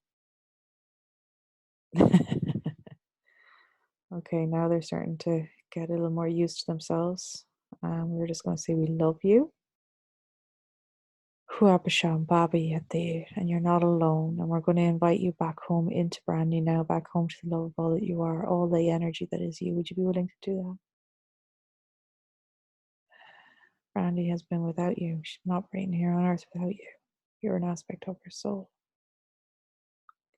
Okay, now they're starting to get a little more used to themselves. We're just going to say we love you. And you're not alone. And we're going to invite you back home into Brandi now, back home to the love of all that you are, all the energy that is you. Would you be willing to do that? Brandi has been without you. She's not operating here on earth without you. You're an aspect of her soul.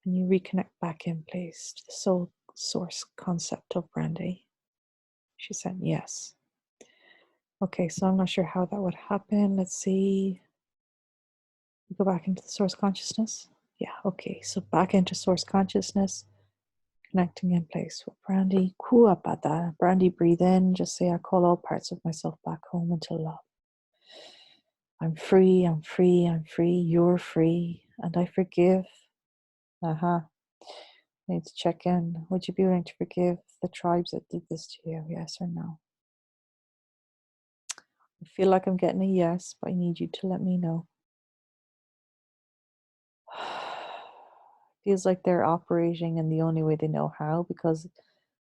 Can you reconnect back in, please, to the soul source concept of Brandi? She said yes. Okay, so I'm not sure how that would happen. Let's see. Go back into the source consciousness. Yeah, okay, so back into source consciousness, connecting in place with Brandi. Kuapada. Brandi, breathe in. Just say, I call all parts of myself back home into love. I'm free, I'm free, I'm free. You're free, and I forgive. Need to check in. Would you be willing to forgive the tribes that did this to you? Yes or no? I feel like I'm getting a yes, but I need you to let me know. Feels like they're operating in the only way they know how, because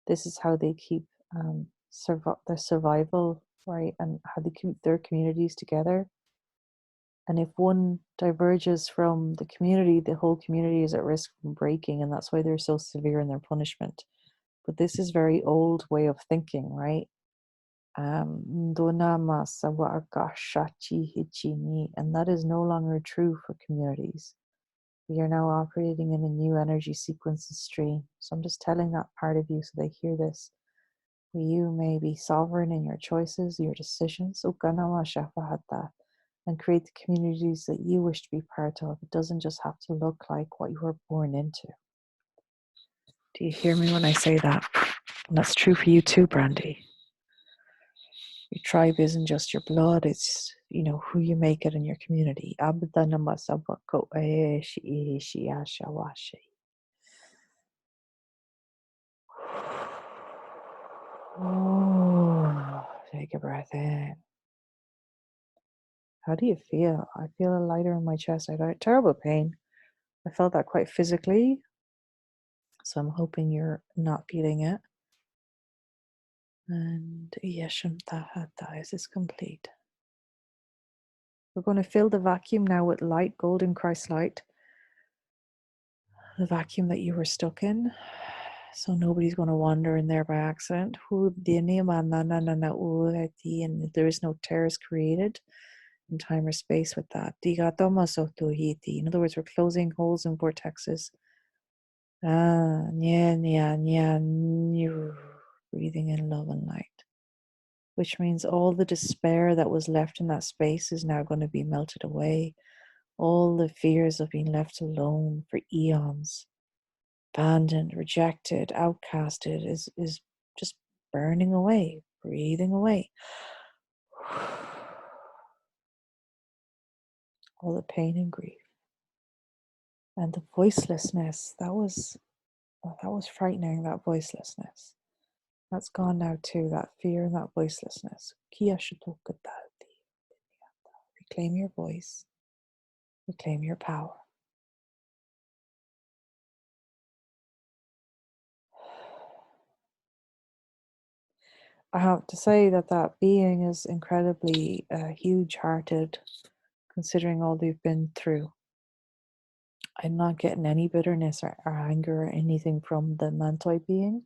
this is how they keep their survival, right? And how they keep their communities together. And if one diverges from the community, the whole community is at risk from breaking, and that's why they're so severe in their punishment. But this is very old way of thinking, right? And that is no longer true for communities. We are now operating in a new energy sequence and stream. So I'm just telling that part of you so they hear this. You may be sovereign in your choices, your decisions. and create the communities that you wish to be part of. It doesn't just have to look like what you were born into. Do you hear me when I say that? And that's true for you too, Brandi. Your tribe isn't just your blood, it's who you make it in your community. Oh, take a breath in. How do you feel? I feel lighter in my chest. I got terrible pain. I felt that quite physically. So I'm hoping you're not feeling it. And is this complete? We're going to fill the vacuum now with light, golden Christ light. The vacuum that you were stuck in. So nobody's going to wander in there by accident. And there is no tears created in time or space with that. In other words, we're closing holes and vortexes. Breathing in love and light. Which means all the despair that was left in that space is now going to be melted away. All the fears of being left alone for eons, abandoned, rejected, outcasted is just burning away, breathing away. All the pain and grief. And the voicelessness, that was frightening, that voicelessness. That's gone now too, that fear and that voicelessness. Reclaim your voice. Reclaim your power. I have to say that being is incredibly huge-hearted, considering all they've been through. I'm not getting any bitterness or anger or anything from the Mantoy being.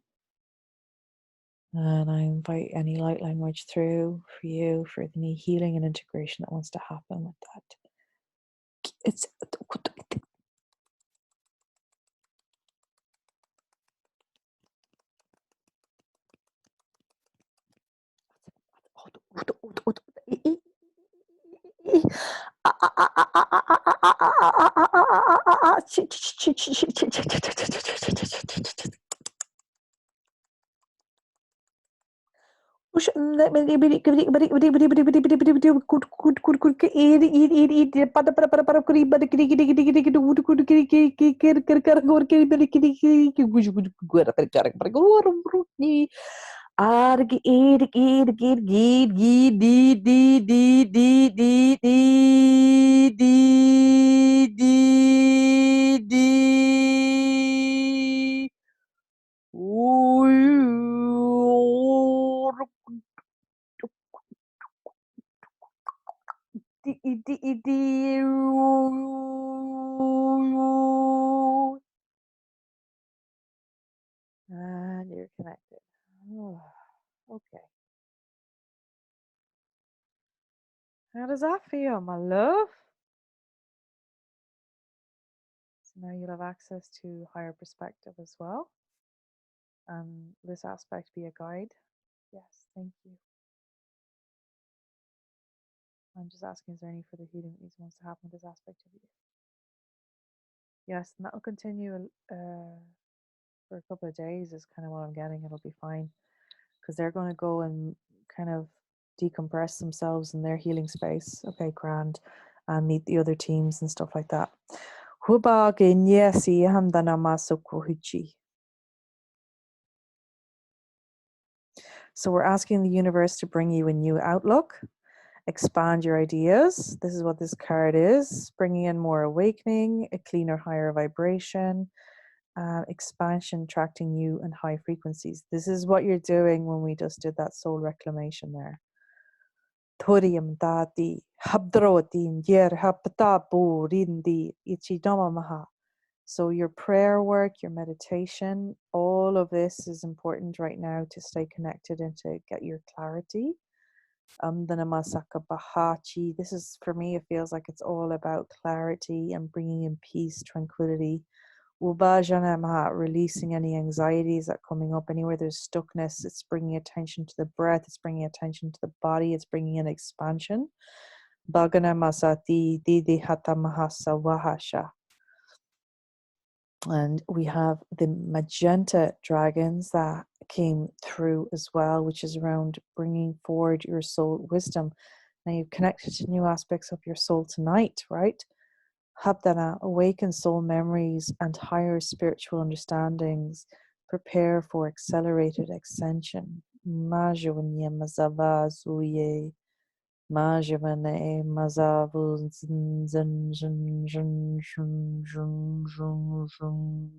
And I invite any light language through for you, for any healing and integration that wants to happen with that. It's and you're connected. Oh, okay. How does that feel, my love? So now you'll have access to higher perspective as well. This aspect be a guide. Yes, thank you. I'm just asking, is there any further healing that wants to happen with this aspect of you? Yes, and that will continue for a couple of days is kind of what I'm getting. It'll be fine because they're going to go and kind of decompress themselves in their healing space. Okay, grand. And meet the other teams and stuff like that. So we're asking the universe to bring you a new outlook, expand your ideas. This is what this card is, bringing in more awakening, a cleaner, higher vibration, expansion, attracting you and high frequencies. This is what you're doing when we just did that soul reclamation there. Thorium dati habdrotin yer haptapu rindi ichidamamaha. So your prayer work, your meditation, all of this is important right now to stay connected and to get your clarity. This is, for me, it feels like it's all about clarity and bringing in peace, tranquility. Releasing any anxieties that are coming up anywhere there's stuckness. It's bringing attention to the breath. It's bringing attention to the body. It's bringing in expansion. Bagana Masati Didi Hata Mahasa Wahasha. And we have the magenta dragons that came through as well, which is around bringing forward your soul wisdom. Now you've connected to new aspects of your soul tonight, right? Habdana, awaken soul memories and higher spiritual understandings. Prepare for accelerated ascension. Majavanya mazava zuye. Majavane mazavu zin zin zin zin zin zin zin zin.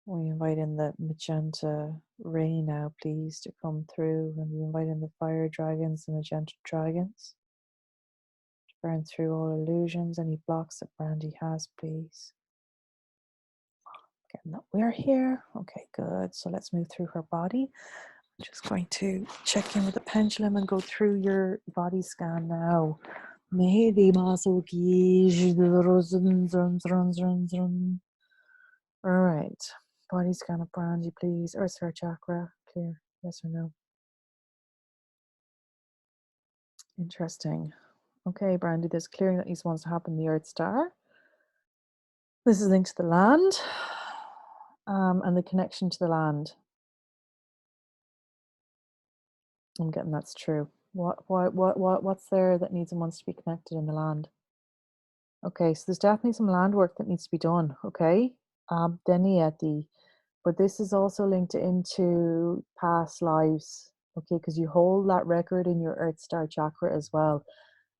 We invite in the magenta ray now, please, to come through. And we invite in the fire dragons, the magenta dragons, to burn through all illusions, any blocks that Brandi has, please. Getting that we're here. Okay, good. So let's move through her body. I'm just going to check in with the pendulum and go through your body scan now. All right. Body scan of Brandi, please. Earth Star chakra. Clear. Yes or no? Interesting. Okay, Brandi, there's clearing that needs wants to happen in the Earth Star. This is linked to the land and the connection to the land. I'm getting that's true. What's there that needs and wants to be connected in the land? Okay, so there's definitely some land work that needs to be done. Okay, Deniati, but this is also linked into past lives. Okay, because you hold that record in your Earth Star chakra as well,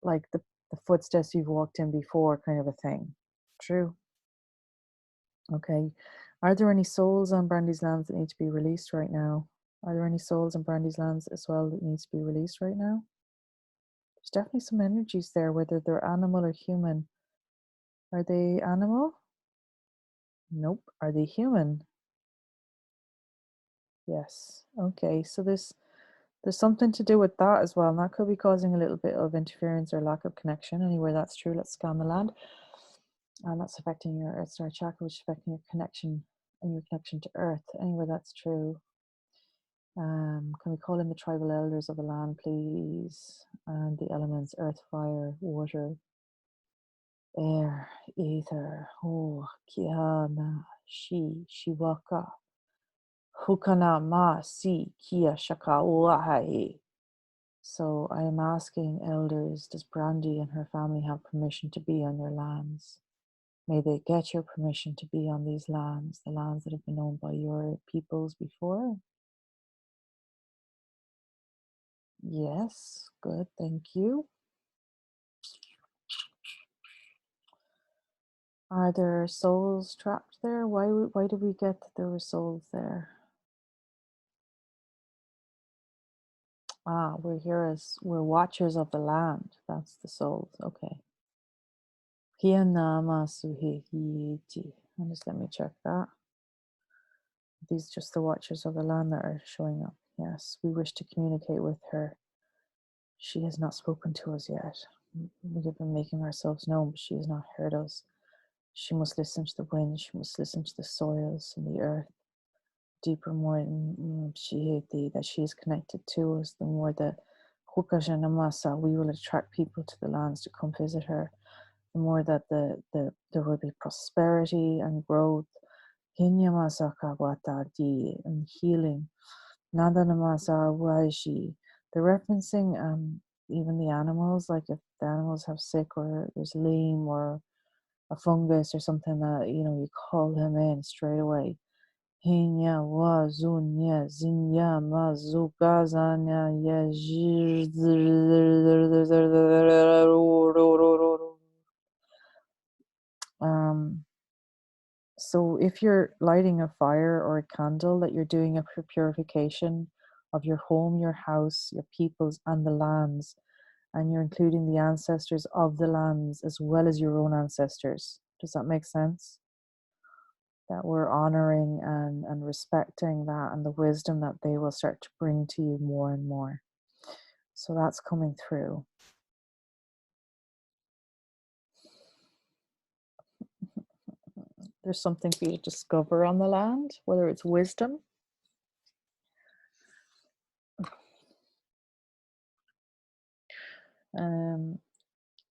like the footsteps you've walked in before, kind of a thing. True. Okay. Are there any souls on Brandy's lands that need to be released right now? Are there any souls on Brandy's lands as well that needs to be released right now? There's definitely some energies there, whether they're animal or human. Are they animal? Nope. Are they human? Yes. Okay. So there's something to do with that as well, and that could be causing a little bit of interference or lack of connection. Anywhere that's true, let's scan the land. And that's affecting your Earth Star chakra, which is affecting your connection and your connection to Earth. Anywhere that's true. Can we call in the tribal elders of the land, please? And the elements earth, fire, water, air, ether, oh, kiana, shiwaka, hukana, ma, si, kia, shaka, uahai. So I am asking elders, does Brandi and her family have permission to be on your lands? May they get your permission to be on these lands, the lands that have been owned by your peoples before. Yes, good, thank you. Are there souls trapped there? Why did we get that there were souls there? Ah, we're watchers of the land. That's the souls. Okay. Hiyanama suhihiti. And just let me check that. These are just the watchers of the land that are showing up. Yes, we wish to communicate with her. She has not spoken to us yet. We have been making ourselves known, but she has not heard us. She must listen to the wind. She must listen to the soils and the earth. Deeper, more that she is connected to us, the more that we will attract people to the lands to come visit her. The more that there will be prosperity and growth. And healing. They're referencing even the animals, like if the animals have sick or there's lame or a fungus or something that you call them in straight away. Hinya wa zunya zinya mazukazanya ya. So if you're lighting a fire or a candle, that you're doing a purification of your home, your house, your peoples, and the lands, and you're including the ancestors of the lands as well as your own ancestors. Does that make sense? That we're honoring and respecting that and the wisdom that they will start to bring to you more and more. So that's coming through. There's something for you to discover on the land, whether it's wisdom. Um,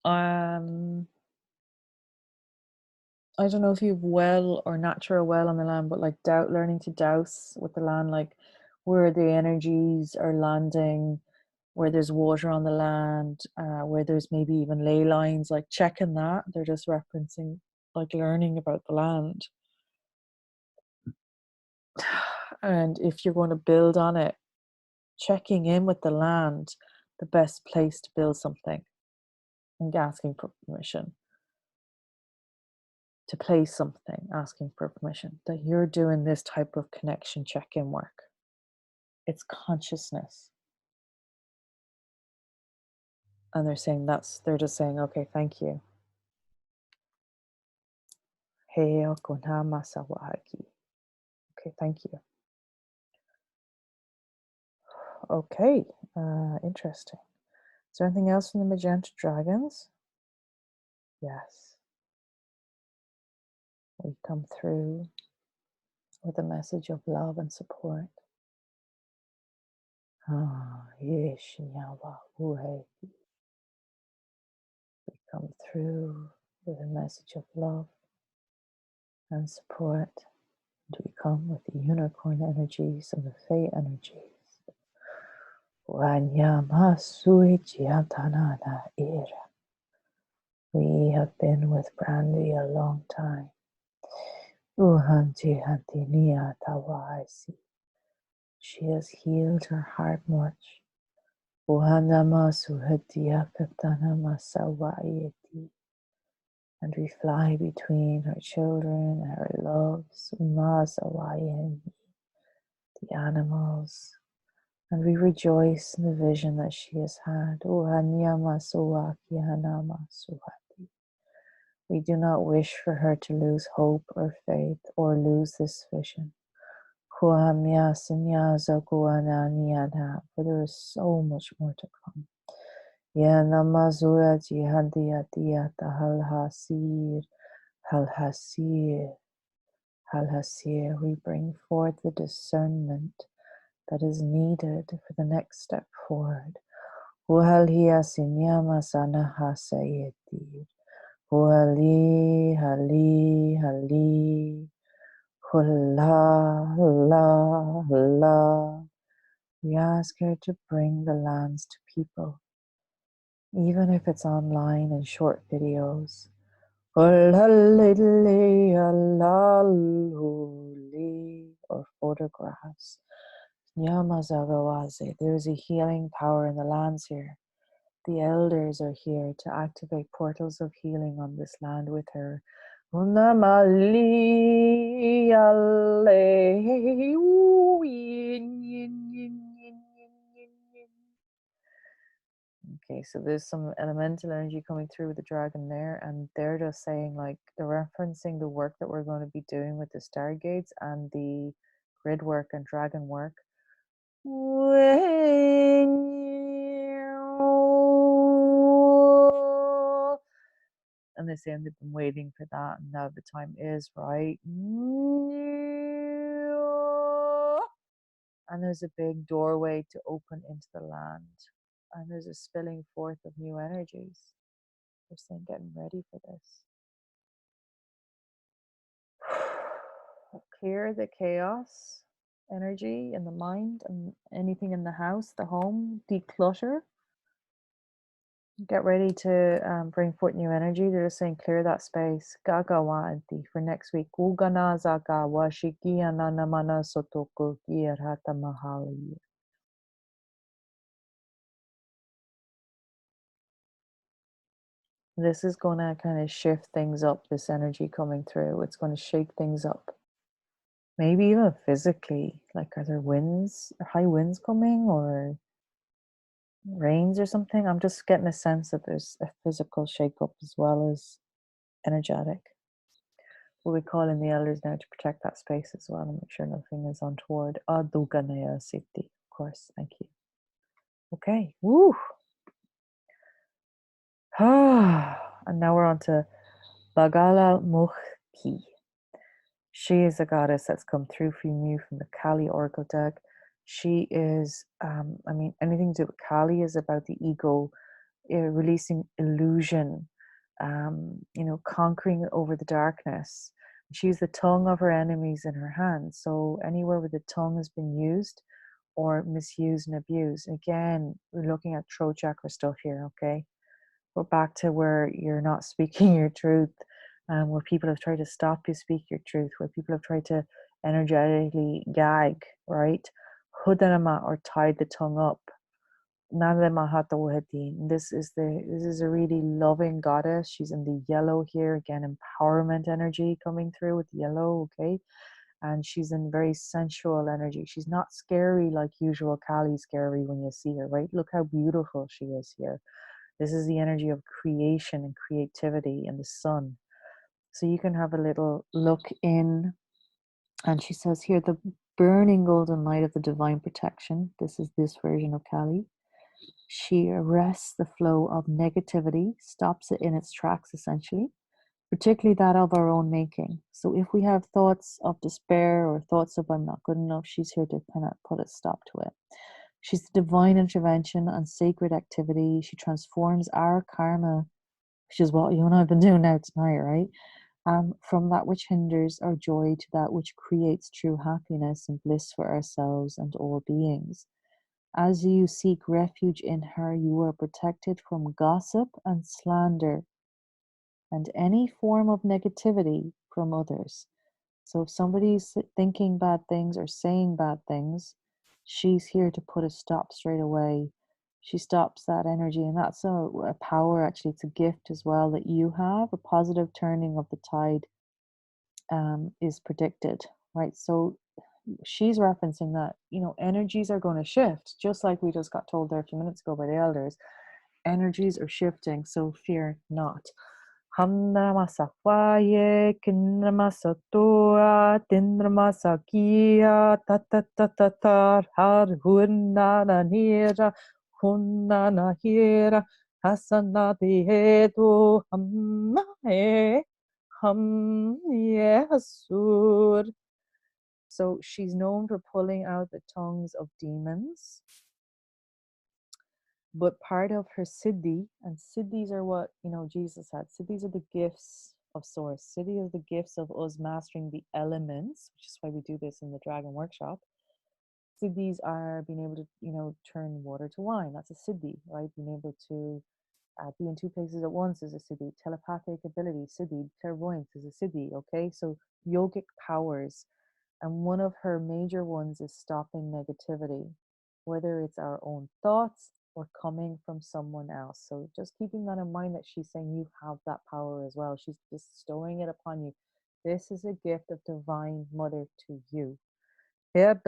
I don't know if you've well or natural well on the land, but like learning to douse with the land, like where the energies are landing, where there's water on the land, where there's maybe even ley lines, like checking that. They're just referencing like learning about the land. And if you're going to build on it, checking in with the land, the best place to build something, and asking for permission to place something, asking for permission that you're doing this type of connection check-in work. It's consciousness. And they're just saying, okay, thank you. Hey, masawaki. Okay, thank you. Okay, interesting. Is there anything else from the magenta dragons? Yes, we come through with a message of love and support. Yes, we come through with a message of love and support. And we come with the unicorn energies and the Fae energies. We have been with Brandi a long time. She has healed her heart much. And we fly between her children, her loves, the animals, and we rejoice in the vision that she has had. We do not wish for her to lose hope or faith or lose this vision. For there is so much more to come. We bring forth the discernment that is needed for the next step forward. We ask her to bring the lands to people, even if it's online in short videos. Or photographs. There is a healing power in the lands here. The elders are here to activate portals of healing on this land with her. Okay, so there's some elemental energy coming through with the dragon there, and they're just saying, like, they're referencing the work that we're going to be doing with the stargates and the grid work and dragon work. And they're saying they've been waiting for that, and now the time is right. And there's a big doorway to open into the land, and there's a spilling forth of new energies. They're saying getting ready for this. Clear the chaos energy in the mind and anything in the house, the home, declutter. Get ready to bring forth new energy. They're just saying clear that space. Gagawa anti for next week. Ugana zaga washiki ananamana sotoku kirata mahali. This is going to kind of shift things up, this energy coming through. It's going to shake things up. Maybe even physically. Like, are there winds, high winds coming, or rains or something? I'm just getting a sense that there's a physical shake-up as well as energetic. We'll be calling the elders now to protect that space as well and make sure nothing is untoward. Aduganaya Siddhi, of course. Thank you. Okay. Woo! And now we're on to Bagala Mukhi. She is a goddess that's come through for you from the Kali Oracle deck. She is, anything to do with Kali is about the ego, releasing illusion, conquering over the darkness. She used the tongue of her enemies in her hand. So anywhere where the tongue has been used or misused and abused, again, we're looking at throat chakra stuff here, okay? We're back to where you're not speaking your truth, where people have tried to stop you speak your truth, where people have tried to energetically gag, right? Hudanama, or tied the tongue up. Nanamahatawahati. This is a really loving goddess. She's in the yellow here. Again, empowerment energy coming through with yellow, okay? And she's in very sensual energy. She's not scary like usual Kali scary when you see her, right? Look how beautiful she is here. This is the energy of creation and creativity and the sun. So you can have a little look in, and she says here, the burning golden light of the divine protection. This is this version of Kali. She arrests the flow of negativity, stops it in its tracks, essentially, particularly that of our own making. So if we have thoughts of despair or thoughts of I'm not good enough, she's here to kind of put a stop to it. She's the divine intervention and sacred activity. She transforms our karma, which is what you and I have been doing now tonight, right? From that which hinders our joy to that which creates true happiness and bliss for ourselves and all beings. As you seek refuge in her, you are protected from gossip and slander and any form of negativity from others. So if somebody's thinking bad things or saying bad things, she's here to put a stop straight away. She stops that energy, and that's a power, actually. It's a gift as well that you have. A positive turning of the tide is predicted, right? So she's referencing that, energies are going to shift, just like we just got told there a few minutes ago by the elders. Energies are shifting, so fear not. Hamnamasafaye kinramasatua tinramasakia tatatatatar har hunnana nira hunnana hira hasanati hetu hammae ham yesur. So she's known for pulling out the tongues of demons. But part of her siddhi, and siddhis are what, Jesus had. Siddhis are the gifts of source. Siddhi is the gifts of us mastering the elements, which is why we do this in the Dragon Workshop. Siddhis are being able to, turn water to wine. That's a siddhi, right? Being able to be in two places at once is a siddhi. Telepathic ability, siddhi. Clairvoyance is a siddhi, okay? So yogic powers. And one of her major ones is stopping negativity, whether it's our own thoughts or coming from someone else. So just keeping that in mind, that she's saying you have that power as well. She's bestowing it upon you. This is a gift of Divine Mother to you. The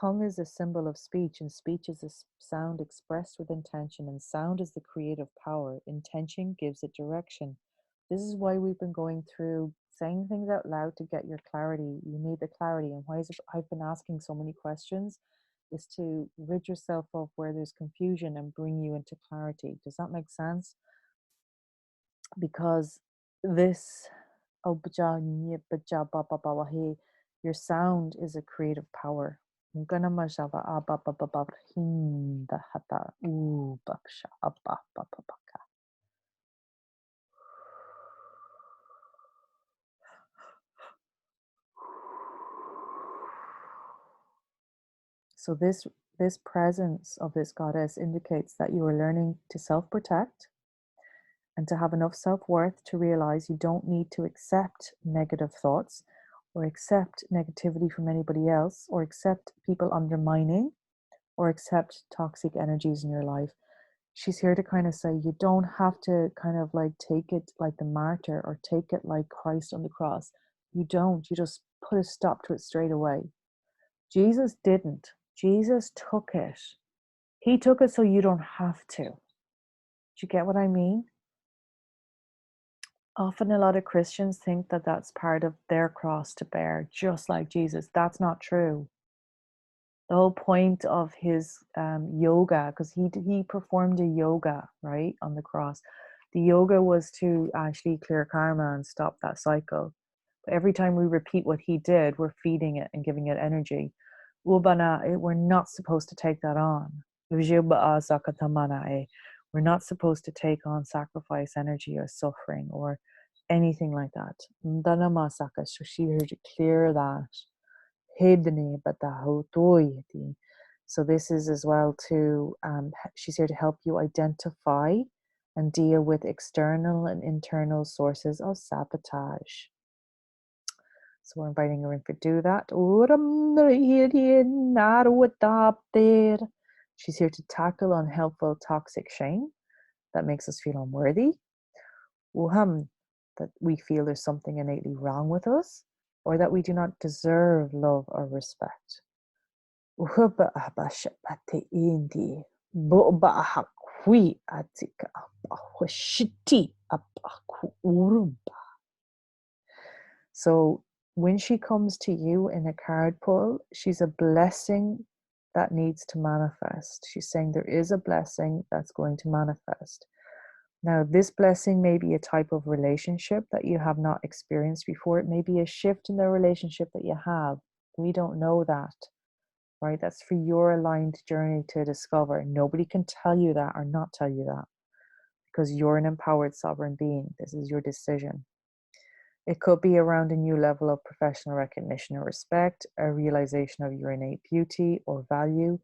tongue is a symbol of speech, and speech is a sound expressed with intention, and sound is the creative power. Intention gives it direction. This is why we've been going through saying things out loud to get your clarity. You need the clarity. And why is it I've been asking so many questions is to rid yourself of where there's confusion and bring you into clarity. Does that make sense? Because this your sound is a creative power. So this presence of this goddess indicates that you are learning to self-protect and to have enough self-worth to realize you don't need to accept negative thoughts or accept negativity from anybody else or accept people undermining or accept toxic energies in your life. She's here to kind of say you don't have to kind of like take it like the martyr or take it like Christ on the cross. You don't. You just put a stop to it straight away. Jesus didn't. Jesus took it. He took it so you don't have to. Do you get what I mean? Often a lot of Christians think that that's part of their cross to bear, just like Jesus. That's not true. The whole point of his yoga, because he performed a yoga, right, on the cross. The yoga was to actually clear karma and stop that cycle. But every time we repeat what he did, we're feeding it and giving it energy. We're not supposed to take that on. We're not supposed to take on sacrifice energy or suffering or anything like that. So she heard you clear that. So this is as well to, she's here to help you identify and deal with external and internal sources of sabotage. So we're inviting her in to do that. She's here to tackle unhelpful toxic shame that makes us feel unworthy. That we feel there's something innately wrong with us or that we do not deserve love or respect. So when she comes to you in a card pull, she's a blessing that needs to manifest. She's saying there is a blessing that's going to manifest. Now, this blessing may be a type of relationship that you have not experienced before. It may be a shift in the relationship that you have. We don't know that, right? That's for your aligned journey to discover. Nobody can tell you that or not tell you that because you're an empowered sovereign being. This is your decision. It could be around a new level of professional recognition or respect, a realization of your innate beauty or value.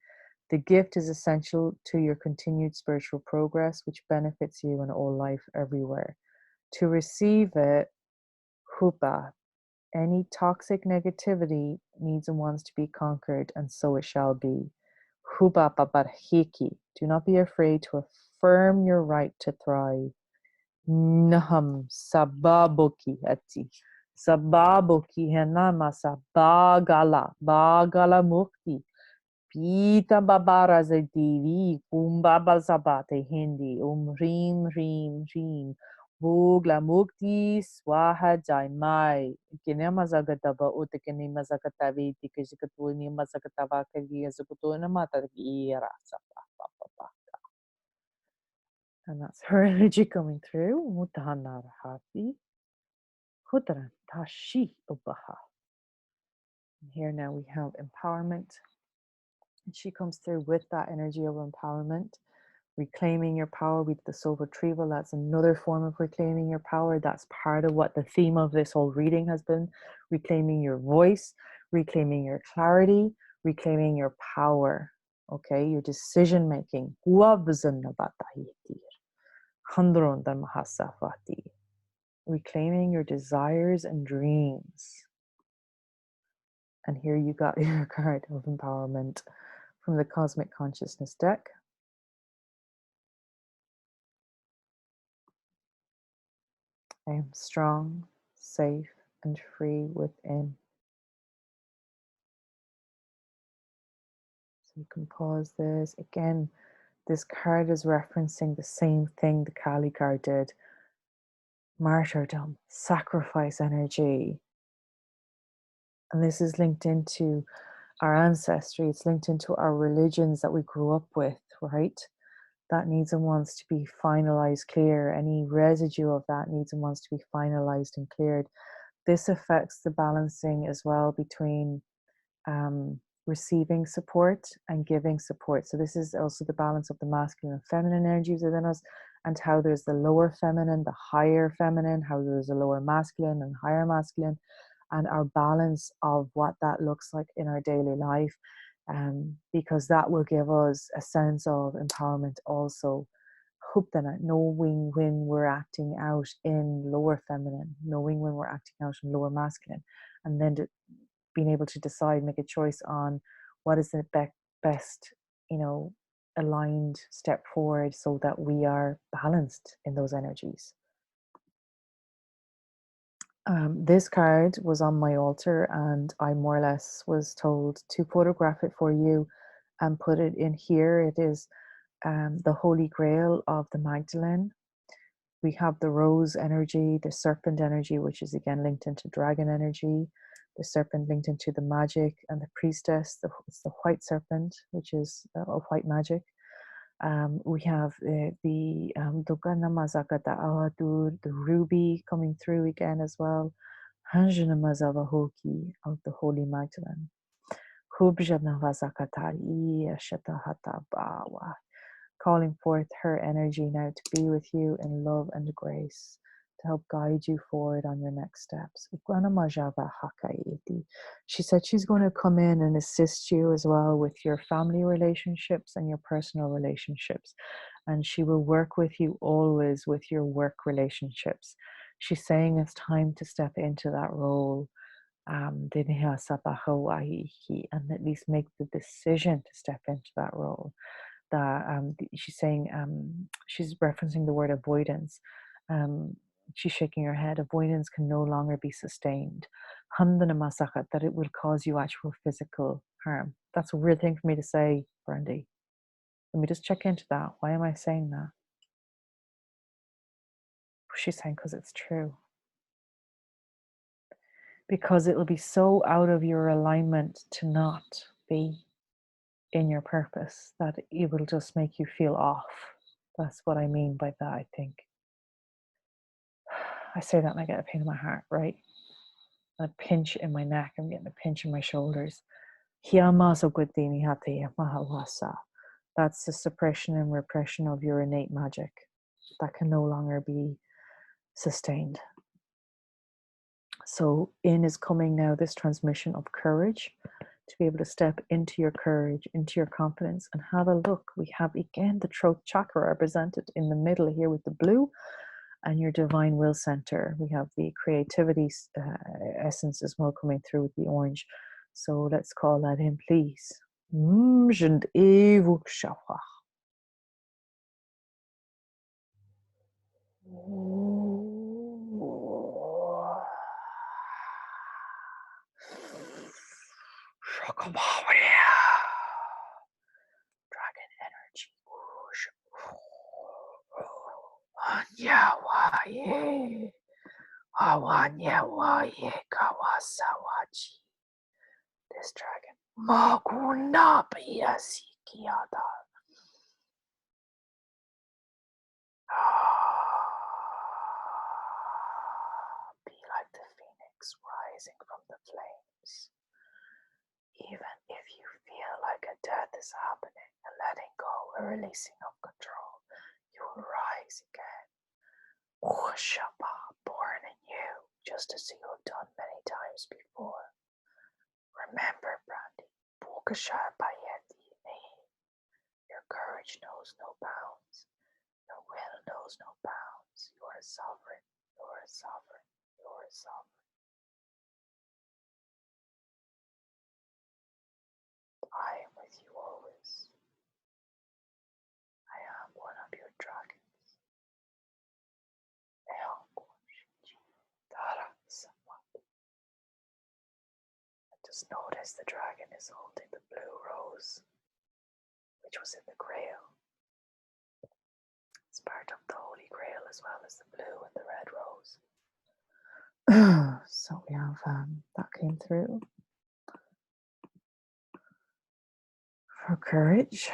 The gift is essential to your continued spiritual progress, which benefits you in all life everywhere. To receive it, hupa, any toxic negativity needs and wants to be conquered, and so it shall be. Hupa paparhiki, do not be afraid to affirm your right to thrive. Naham sababoki ati. Sababoki henama bagala mukti. Pita babara zediri, kumbaba zabate hindi, rim rim rim. Bugla mukti swaha jaimai. Kinema zagataba utikini mazakatavi, tikishikatuni mazakatava kagi, zukutuna mataki rasa. And that's her energy coming through. Mutahanarahati. Hutaran tashi ubaha. And here now we have empowerment. And she comes through with that energy of empowerment, reclaiming your power with the soul retrieval. That's another form of reclaiming your power. That's part of what the theme of this whole reading has been: reclaiming your voice, reclaiming your clarity, reclaiming your power. Okay, your decision making. Reclaiming your desires and dreams. And here you got your card of empowerment from the Cosmic Consciousness deck. I am strong, safe, and free within. So you can pause this. Again, this card is referencing the same thing the Kali card did. Martyrdom, sacrifice energy. And this is linked into our ancestry. It's linked into our religions that we grew up with, right? That needs and wants to be finalized, clear. Any residue of that needs and wants to be finalized and cleared. This affects the balancing as well between receiving support and giving support. So this is also the balance of the masculine and feminine energies within us, and how there's the lower feminine, the higher feminine, how there's a lower masculine and higher masculine, and our balance of what that looks like in our daily life. Because that will give us a sense of empowerment also. Knowing when we're acting out in lower feminine, knowing when we're acting out in lower masculine, and then being able to decide, make a choice on what is the best, aligned step forward so that we are balanced in those energies. This card was on my altar, and I more or less was told to photograph it for you and put it in here. It is the Holy Grail of the Magdalene. We have the rose energy, the serpent energy, which is again linked into dragon energy, the serpent linked into the magic, and the priestess, it's the white serpent, which is of white magic. We have the Dogana Mazakata Awadur, the ruby coming through again as well. Hanjana Mazavahoki of the Holy Magdalene. Calling forth her energy now to be with you in love and grace, to help guide you forward on your next steps. She said she's going to come in and assist you as well with your family relationships and your personal relationships. And she will work with you always with your work relationships. She's saying it's time to step into that role, and at least make the decision to step into that role. She's saying, she's referencing the word avoidance. Um, she's shaking her head. Avoidance can no longer be sustained. That it will cause you actual physical harm. That's a weird thing for me to say, Brandi. Let me just check into that. Why am I saying that? She's saying because it's true. Because it will be so out of your alignment to not be in your purpose that it will just make you feel off. That's what I mean by that, I think. I say that and I get a pain in my heart, right? And a pinch in my neck. I'm getting a pinch in my shoulders. That's the suppression and repression of your innate magic that can no longer be sustained. So in is coming now this transmission of courage, to be able to step into your courage, into your confidence, and have a look. We have again the throat chakra represented in the middle here with the blue, and your divine will center. We have the creativity essence as well coming through with the orange. So let's call that in, please. Dragon energy. Anyawaye. Awanyawaye kawasawaji. This dragon. Magunapiya sikiada. Be like the phoenix rising from the flames. Even if you feel like a death is happening, a letting go, a releasing of control, you will rise again. Born in you, just as you have done many times before. Remember, Brandi, your courage knows no bounds. Your will knows no bounds. You are sovereign. You are sovereign. You are sovereign. I am with you always. I am one of your dragons. Just notice the dragon is holding the blue rose, which was in the grail. It's part of the Holy Grail as well as the blue and the red rose. So we have that came through for courage.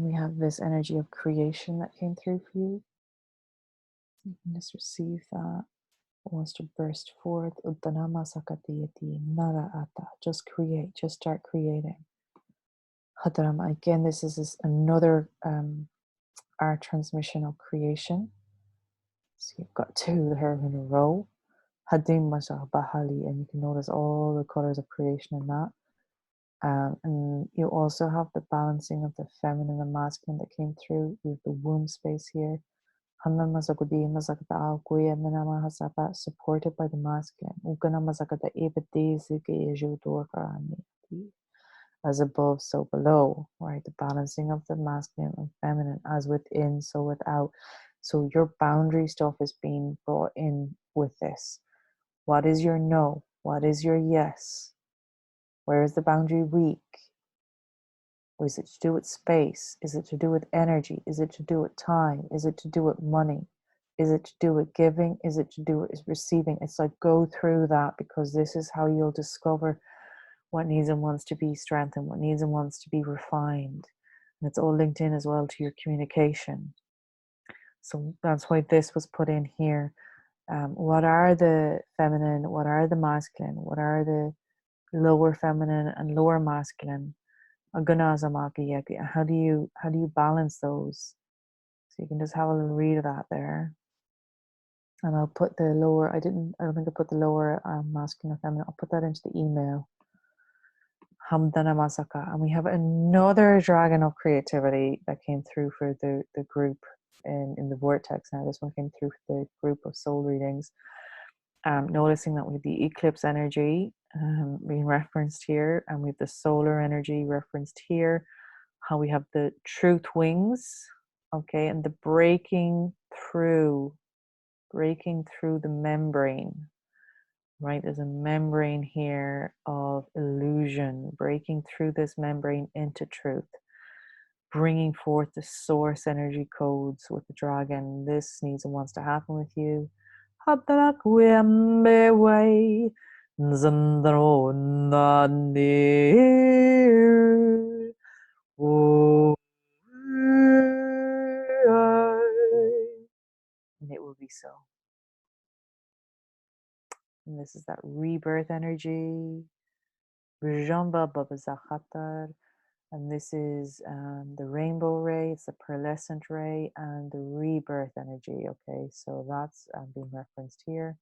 We have this energy of creation that came through for you. You can just receive that. It wants to burst forth. Just create, just start creating. Again, this is another art transmission of creation. So you've got two there in a row. Hadim Bahali, and you can notice all the colors of creation in that. And you also have the balancing of the feminine and masculine that came through. You have the womb space here. Supported by the masculine. As above, so below, right? The balancing of the masculine and feminine, as within, so without. So your boundary stuff is being brought in with this. What is your no? What is your yes? Where is the boundary weak? Is it to do with space? Is it to do with energy? Is it to do with time? Is it to do with money? Is it to do with giving? Is it to do with receiving? It's like go through that, because this is how you'll discover what needs and wants to be strengthened, what needs and wants to be refined. And it's all linked in as well to your communication. So that's why this was put in here. What are the feminine? What are the masculine? What are the lower feminine and lower masculine. How do you balance those? So you can just have a little read of that there. And I'll put the lower, I don't think I put the lower masculine or feminine. I'll put that into the email. Hamdana Masaka. And we have another dragon of creativity that came through for the group in the vortex now. This one came through for the group of soul readings. Noticing that we have the eclipse energy being referenced here, and we have the solar energy referenced here, how we have the truth wings, okay, and the breaking through the membrane, right? There's a membrane here of illusion, breaking through this membrane into truth, bringing forth the source energy codes with the dragon. This needs and wants to happen with you. And it will be so. And this is that rebirth energy. And this is the rainbow ray, it's the pearlescent ray, and the rebirth energy. Okay, so that's being referenced here.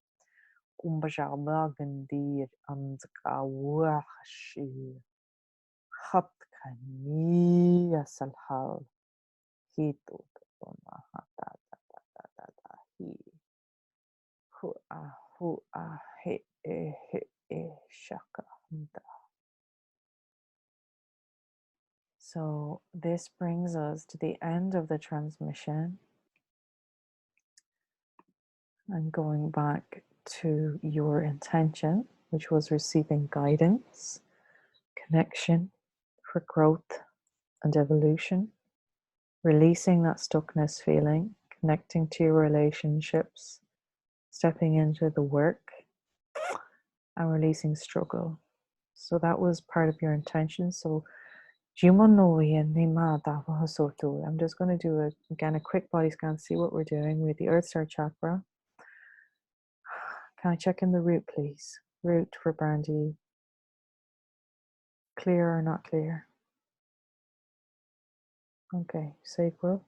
So this brings us to the end of the transmission. And going back to your intention, which was receiving guidance, connection for growth and evolution, releasing that stuckness feeling, connecting to your relationships, stepping into the work, and releasing struggle. So that was part of your intention. So I'm just going to do again a quick body scan, see what we're doing with the Earth Star chakra. Can I check in the root, please? Root for Brandi. Clear or not clear? Okay, sacral.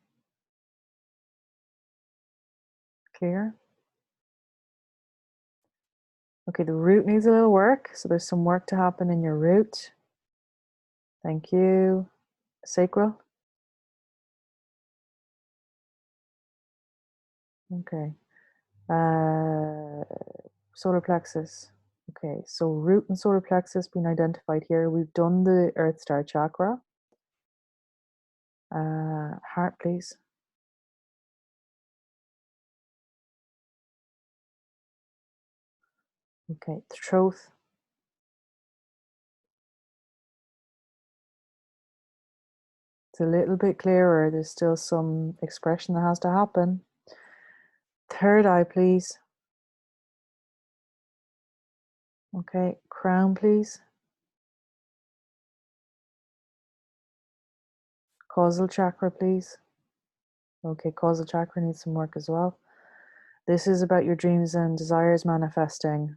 Clear. Okay, the root needs a little work, so there's some work to happen in your root. Thank you. Sacral. Okay. Solar plexus. Okay, so root and solar plexus being identified here. We've done the Earth Star chakra. Heart, please. Okay, throat. It's a little bit clearer. There's still some expression that has to happen. Third eye, please. Okay, crown, please. Causal chakra, please. Okay, causal chakra needs some work as well. This is about your dreams and desires manifesting.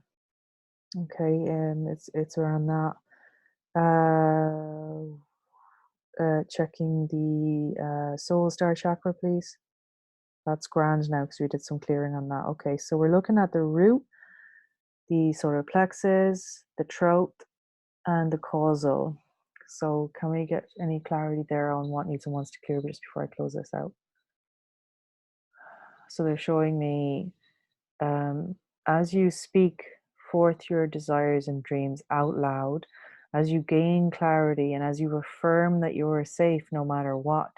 Okay, and it's around that. Checking the soul star chakra, please. That's grand now because we did some clearing on that. Okay, so we're looking at the root, the solar plexus, the throat, and the causal. So can we get any clarity there on what needs and wants to clear just before I close this out? So they're showing me as you speak forth your desires and dreams out loud, as you gain clarity and as you affirm that you are safe no matter what,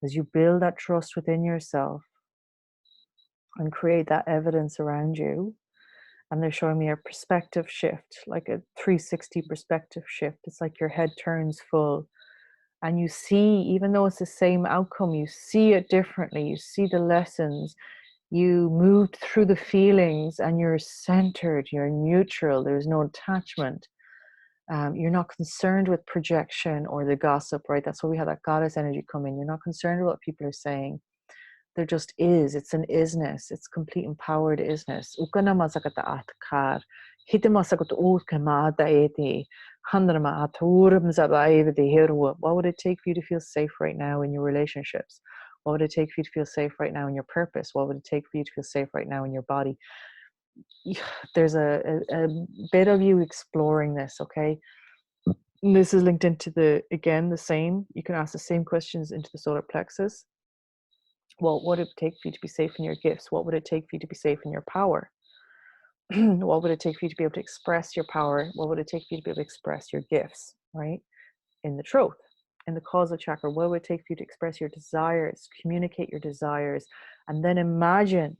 as you build that trust within yourself and create that evidence around you. And they're showing me a perspective shift, like a 360 perspective shift. It's like your head turns full and you see, even though it's the same outcome, you see it differently. You see the lessons. You moved through the feelings and you're centered, you're neutral, there's no attachment. You're not concerned with projection or the gossip, right? That's why we have that goddess energy come in. You're not concerned with what people are saying. There just is. It's an isness. It's complete empowered isness. Hitimasagot Ukama Daeti, Handrama Aturum Zabai the hero. What would it take for you to feel safe right now in your relationships? What would it take for you to feel safe right now in your purpose? What would it take for you to feel safe right now in your body? There's a bit of you exploring this, okay? And this is linked into the same. You can ask the same questions into the solar plexus. Well, what would it take for you to be safe in your gifts? What would it take for you to be safe in your power? What would it take for you to be able to express your power? What would it take for you to be able to express your gifts, right? In the truth, in the causal chakra, what would it take for you to express your desires, communicate your desires, and then imagine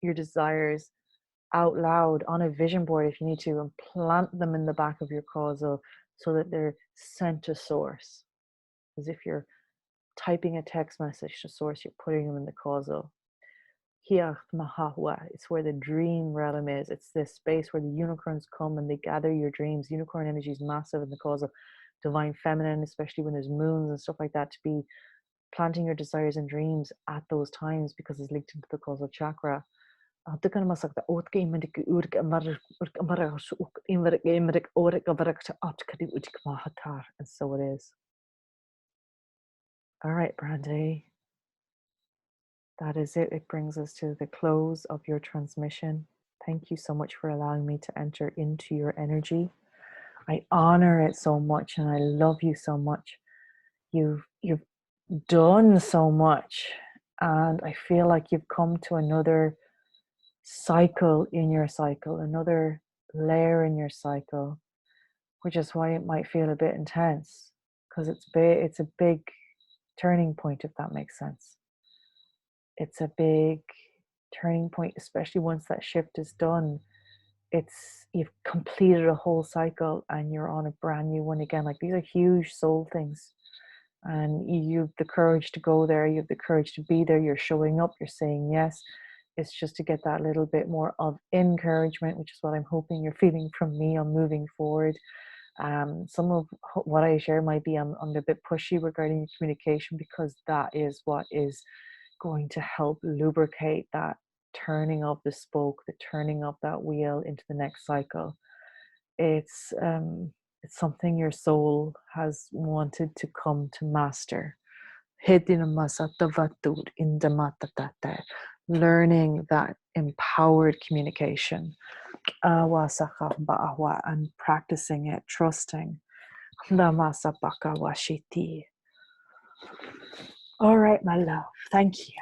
your desires out loud on a vision board if you need to, and plant them in the back of your causal so that they're sent to source. As if you're typing a text message to source, you're putting them in the causal. It's where the dream realm is. It's this space where the unicorns come and they gather your dreams. Unicorn energy is massive in the causal. Divine feminine, especially when there's moons and stuff like that, to be planting your desires and dreams at those times because it's linked into the causal chakra. And so it is. All right, Brandi. That is it. It brings us to the close of your transmission. Thank you so much for allowing me to enter into your energy. I honor it so much and I love you so much. You've done so much, and I feel like you've come to another cycle in your cycle, another layer in your cycle, which is why it might feel a bit intense, because it's a big turning point, if that makes sense. It's a big turning point, especially once that shift is done. You've completed a whole cycle and you're on a brand new one again. Like, these are huge soul things, and you've the courage to go there, you have the courage to be there, you're showing up, you're saying yes. It's just to get that little bit more of encouragement, which is what I'm hoping you're feeling from me on moving forward. Some of what I share might be I'm a bit pushy regarding communication, because that is what is going to help lubricate that turning of the spoke, the turning of that wheel into the next cycle. It's something your soul has wanted to come to master. Learning that empowered communication and practicing it, trusting. All right, my love. Thank you.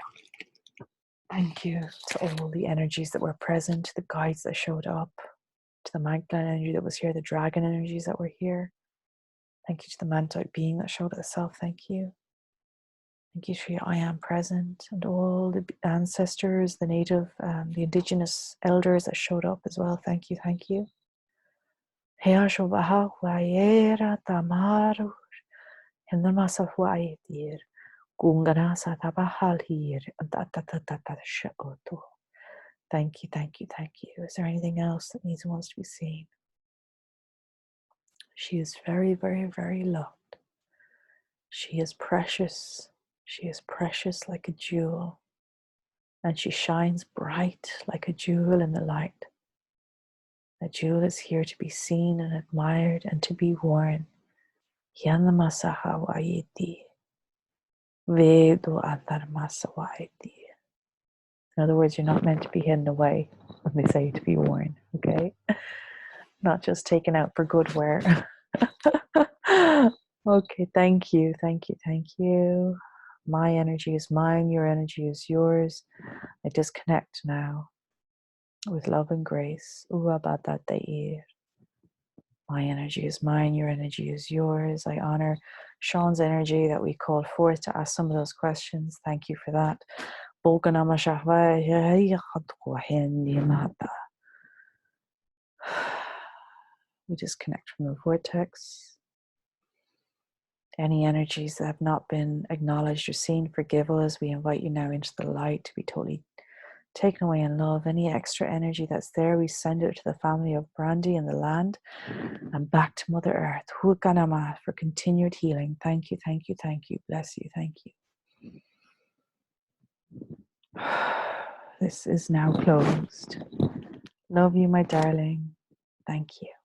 Thank you to all the energies that were present, the guides that showed up, to the Magdalene energy that was here, the dragon energies that were here. Thank you to the Mantite being that showed itself. Thank you. Thank you to your I am present, and all the ancestors, the native, the indigenous elders that showed up as well. Thank you. Thank you. Thank you, thank you, thank you. Is there anything else that wants to be seen? She is very, very, very loved. She is precious. She is precious like a jewel. And she shines bright like a jewel in the light. The jewel is here to be seen and admired and to be worn. In other words, you're not meant to be hidden away when they say to be worn, okay? Not just taken out for good wear. Okay, thank you, thank you, thank you. My energy is mine, your energy is yours. I disconnect now with love and grace. My energy is mine, your energy is yours. I honor Sean's energy that we called forth to ask some of those questions. Thank you for that. We disconnect from the vortex. Any energies that have not been acknowledged or seen, forgive us. We invite you now into the light to be totally taken away in love. Any extra energy that's there, we send it to the family of Brandi and the land and back to Mother Earth. Hukanama for continued healing. Thank you, thank you, thank you. Bless you, thank you. This is now closed. Love you, my darling. Thank you.